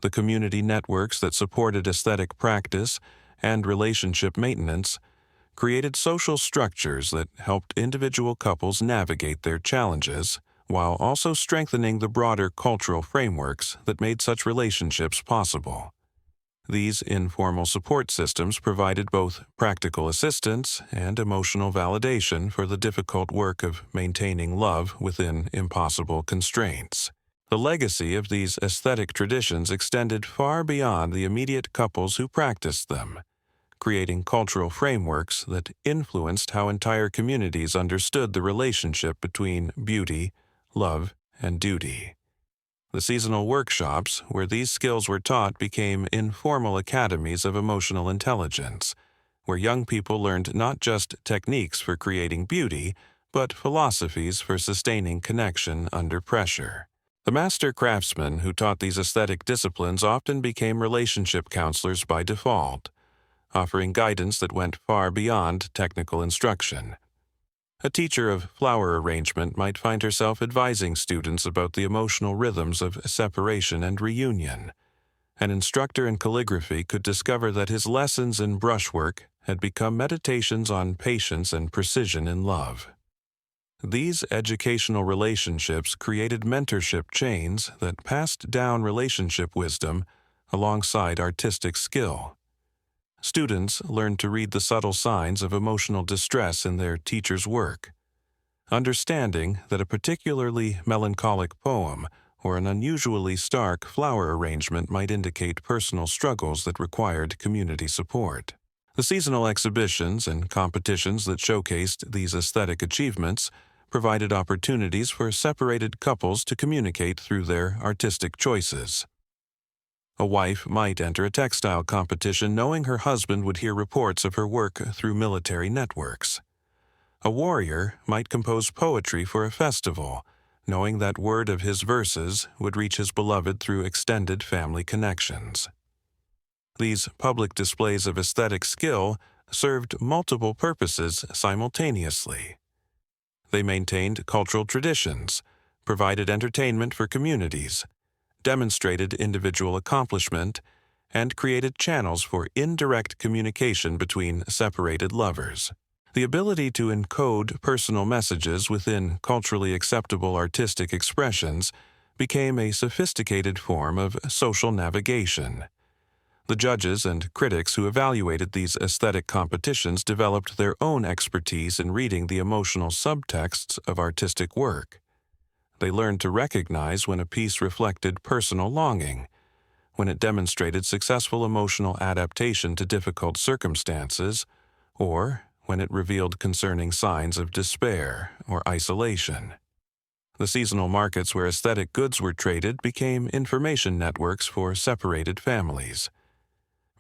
The community networks that supported aesthetic practice and relationship maintenance created social structures that helped individual couples navigate their challenges, while also strengthening the broader cultural frameworks that made such relationships possible. These informal support systems provided both practical assistance and emotional validation for the difficult work of maintaining love within impossible constraints. The legacy of these aesthetic traditions extended far beyond the immediate couples who practiced them, creating cultural frameworks that influenced how entire communities understood the relationship between beauty, love, and duty. The seasonal workshops where these skills were taught became informal academies of emotional intelligence, where young people learned not just techniques for creating beauty, but philosophies for sustaining connection under pressure. The master craftsmen who taught these aesthetic disciplines often became relationship counselors by default, offering guidance that went far beyond technical instruction. A teacher of flower arrangement might find herself advising students about the emotional rhythms of separation and reunion. An instructor in calligraphy could discover that his lessons in brushwork had become meditations on patience and precision in love. These educational relationships created mentorship chains that passed down relationship wisdom alongside artistic skill. Students learned to read the subtle signs of emotional distress in their teacher's work, understanding that a particularly melancholic poem or an unusually stark flower arrangement might indicate personal struggles that required community support. The seasonal exhibitions and competitions that showcased these aesthetic achievements provided opportunities for separated couples to communicate through their artistic choices. A wife might enter a textile competition knowing her husband would hear reports of her work through military networks. A warrior might compose poetry for a festival, knowing that word of his verses would reach his beloved through extended family connections. These public displays of aesthetic skill served multiple purposes simultaneously. They maintained cultural traditions, provided entertainment for communities, demonstrated individual accomplishment, and created channels for indirect communication between separated lovers. The ability to encode personal messages within culturally acceptable artistic expressions became a sophisticated form of social navigation. The judges and critics who evaluated these aesthetic competitions developed their own expertise in reading the emotional subtexts of artistic work. They learned to recognize when a piece reflected personal longing, when it demonstrated successful emotional adaptation to difficult circumstances, or when it revealed concerning signs of despair or isolation. The seasonal markets where aesthetic goods were traded became information networks for separated families.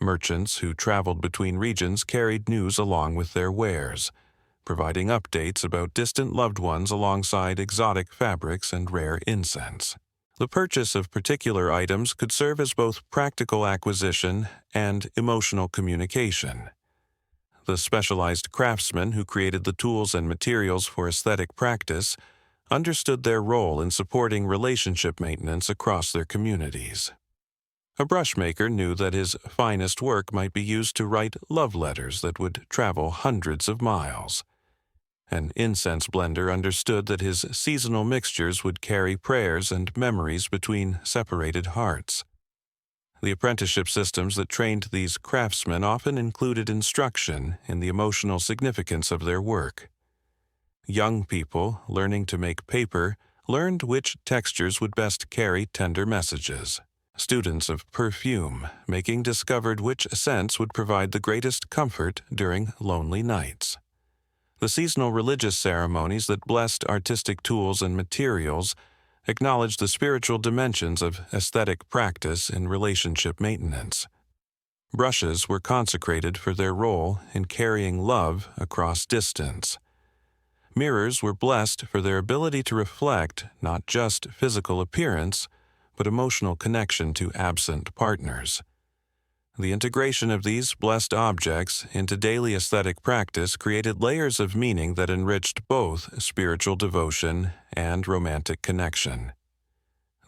Merchants who traveled between regions carried news along with their wares, providing updates about distant loved ones alongside exotic fabrics and rare incense. The purchase of particular items could serve as both practical acquisition and emotional communication. The specialized craftsmen who created the tools and materials for aesthetic practice understood their role in supporting relationship maintenance across their communities. A brushmaker knew that his finest work might be used to write love letters that would travel hundreds of miles. An incense blender understood that his seasonal mixtures would carry prayers and memories between separated hearts. The apprenticeship systems that trained these craftsmen often included instruction in the emotional significance of their work. Young people, learning to make paper, learned which textures would best carry tender messages. Students of perfume making discovered which scents would provide the greatest comfort during lonely nights. The seasonal religious ceremonies that blessed artistic tools and materials acknowledged the spiritual dimensions of aesthetic practice in relationship maintenance. Brushes were consecrated for their role in carrying love across distance. Mirrors were blessed for their ability to reflect not just physical appearance, but emotional connection to absent partners. The integration of these blessed objects into daily aesthetic practice created layers of meaning that enriched both spiritual devotion and romantic connection.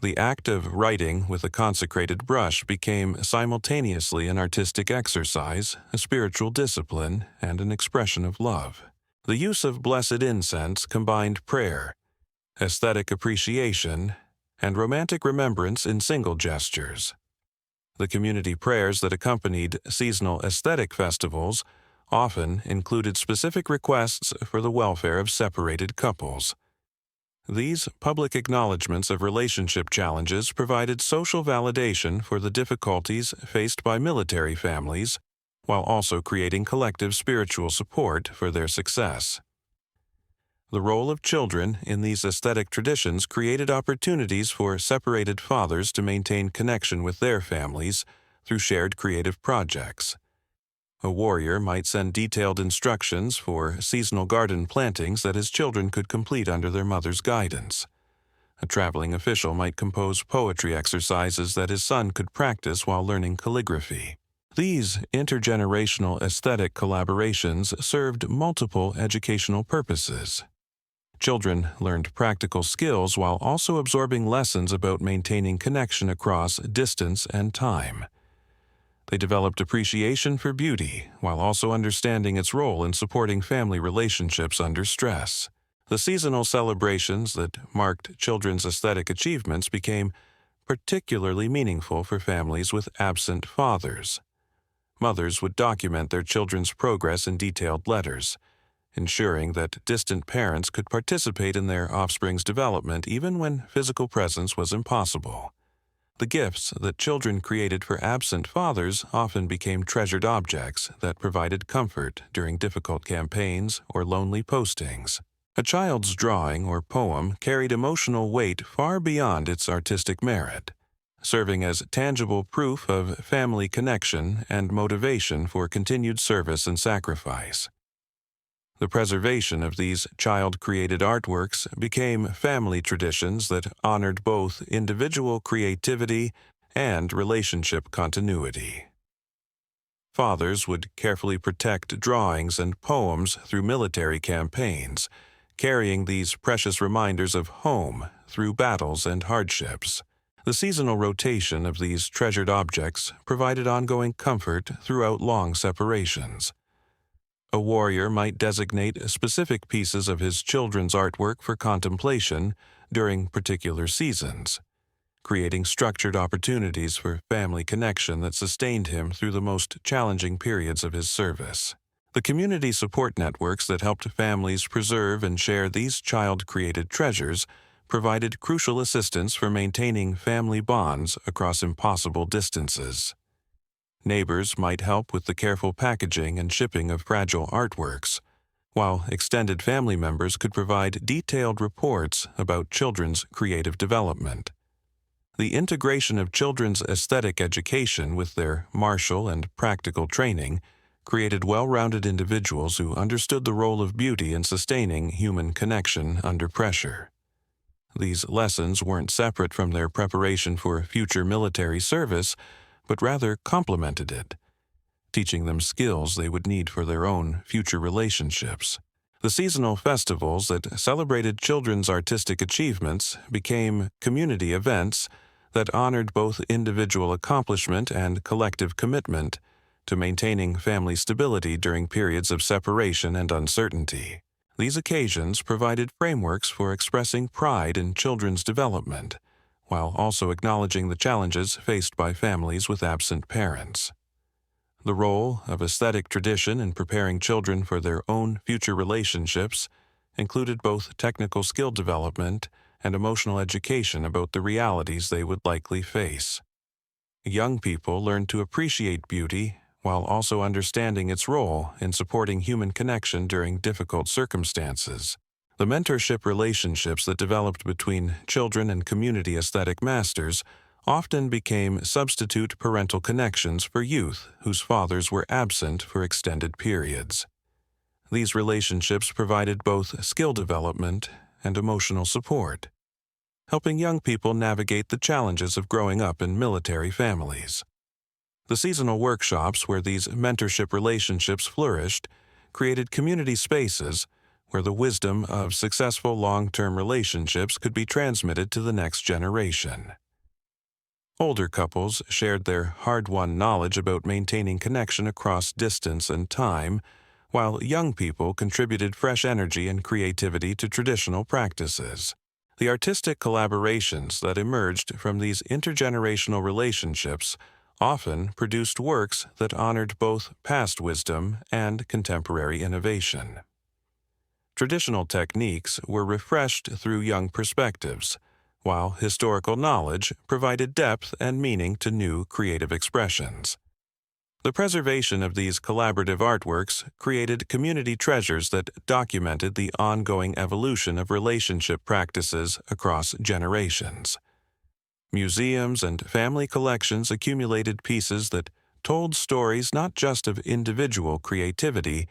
The act of writing with a consecrated brush became simultaneously an artistic exercise, a spiritual discipline, and an expression of love. The use of blessed incense combined prayer, aesthetic appreciation, and romantic remembrance in single gestures. The community prayers that accompanied seasonal aesthetic festivals often included specific requests for the welfare of separated couples. These public acknowledgments of relationship challenges provided social validation for the difficulties faced by military families, while also creating collective spiritual support for their success. The role of children in these aesthetic traditions created opportunities for separated fathers to maintain connection with their families through shared creative projects. A warrior might send detailed instructions for seasonal garden plantings that his children could complete under their mother's guidance. A traveling official might compose poetry exercises that his son could practice while learning calligraphy. These intergenerational aesthetic collaborations served multiple educational purposes. Children learned practical skills while also absorbing lessons about maintaining connection across distance and time. They developed appreciation for beauty while also understanding its role in supporting family relationships under stress. The seasonal celebrations that marked children's aesthetic achievements became particularly meaningful for families with absent fathers. Mothers would document their children's progress in detailed letters, ensuring that distant parents could participate in their offspring's development even when physical presence was impossible. The gifts that children created for absent fathers often became treasured objects that provided comfort during difficult campaigns or lonely postings. A child's drawing or poem carried emotional weight far beyond its artistic merit, serving as tangible proof of family connection and motivation for continued service and sacrifice. The preservation of these child-created artworks became family traditions that honored both individual creativity and relationship continuity. Fathers would carefully protect drawings and poems through military campaigns, carrying these precious reminders of home through battles and hardships. The seasonal rotation of these treasured objects provided ongoing comfort throughout long separations. A warrior might designate specific pieces of his children's artwork for contemplation during particular seasons, creating structured opportunities for family connection that sustained him through the most challenging periods of his service. The community support networks that helped families preserve and share these child-created treasures provided crucial assistance for maintaining family bonds across impossible distances. Neighbors might help with the careful packaging and shipping of fragile artworks, while extended family members could provide detailed reports about children's creative development. The integration of children's aesthetic education with their martial and practical training created well-rounded individuals who understood the role of beauty in sustaining human connection under pressure. These lessons weren't separate from their preparation for future military service, but rather complemented it, teaching them skills they would need for their own future relationships. The seasonal festivals that celebrated children's artistic achievements became community events that honored both individual accomplishment and collective commitment to maintaining family stability during periods of separation and uncertainty. These occasions provided frameworks for expressing pride in children's development, while also acknowledging the challenges faced by families with absent parents. The role of aesthetic tradition in preparing children for their own future relationships included both technical skill development and emotional education about the realities they would likely face. Young people learned to appreciate beauty while also understanding its role in supporting human connection during difficult circumstances. The mentorship relationships that developed between children and community aesthetic masters often became substitute parental connections for youth whose fathers were absent for extended periods. These relationships provided both skill development and emotional support, helping young people navigate the challenges of growing up in military families. The seasonal workshops where these mentorship relationships flourished created community spaces where the wisdom of successful long-term relationships could be transmitted to the next generation. Older couples shared their hard-won knowledge about maintaining connection across distance and time, while young people contributed fresh energy and creativity to traditional practices. The artistic collaborations that emerged from these intergenerational relationships often produced works that honored both past wisdom and contemporary innovation. Traditional techniques were refreshed through young perspectives, while historical knowledge provided depth and meaning to new creative expressions. The preservation of these collaborative artworks created community treasures that documented the ongoing evolution of relationship practices across generations. Museums and family collections accumulated pieces that told stories not just of individual creativity,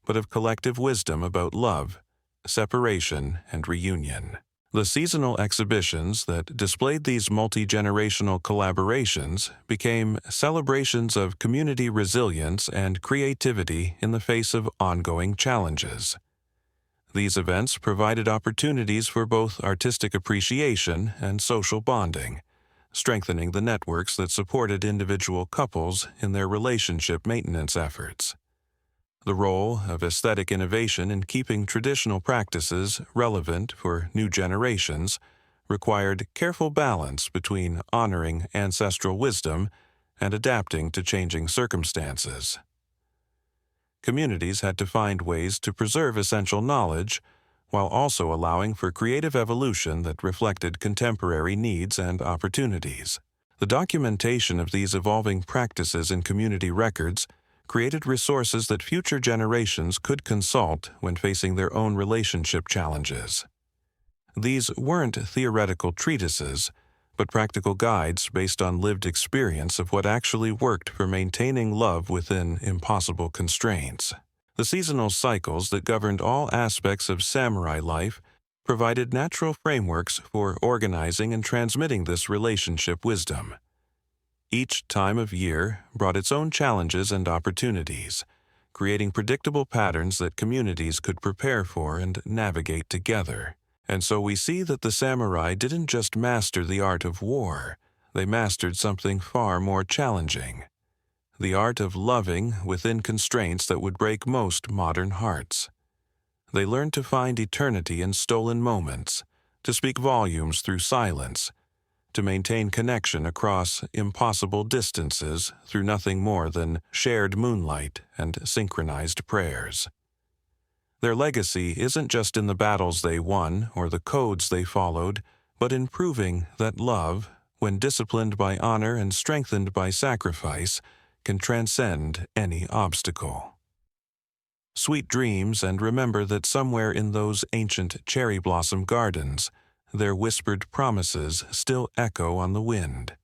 but of collective wisdom about love, separation, and reunion. The seasonal exhibitions that displayed these multi-generational collaborations became celebrations of community resilience and creativity in the face of ongoing challenges. These events provided opportunities for both artistic appreciation and social bonding, strengthening the networks that supported individual couples in their relationship maintenance efforts. The role of aesthetic innovation in keeping traditional practices relevant for new generations required careful balance between honoring ancestral wisdom and adapting to changing circumstances. Communities had to find ways to preserve essential knowledge while also allowing for creative evolution that reflected contemporary needs and opportunities. The documentation of these evolving practices in community records created resources that future generations could consult when facing their own relationship challenges. These weren't theoretical treatises, but practical guides based on lived experience of what actually worked for maintaining love within impossible constraints. The seasonal cycles that governed all aspects of samurai life provided natural frameworks for organizing and transmitting this relationship wisdom. Each time of year brought its own challenges and opportunities, creating predictable patterns that communities could prepare for and navigate together. And so we see that the samurai didn't just master the art of war, they mastered something far more challenging: the art of loving within constraints that would break most modern hearts. They learned to find eternity in stolen moments, to speak volumes through silence, to maintain connection across impossible distances through nothing more than shared moonlight and synchronized prayers. Their legacy isn't just in the battles they won or the codes they followed, but in proving that love, when disciplined by honor and strengthened by sacrifice, can transcend any obstacle. Sweet dreams, and remember that somewhere in those ancient cherry blossom gardens, their whispered promises still echo on the wind.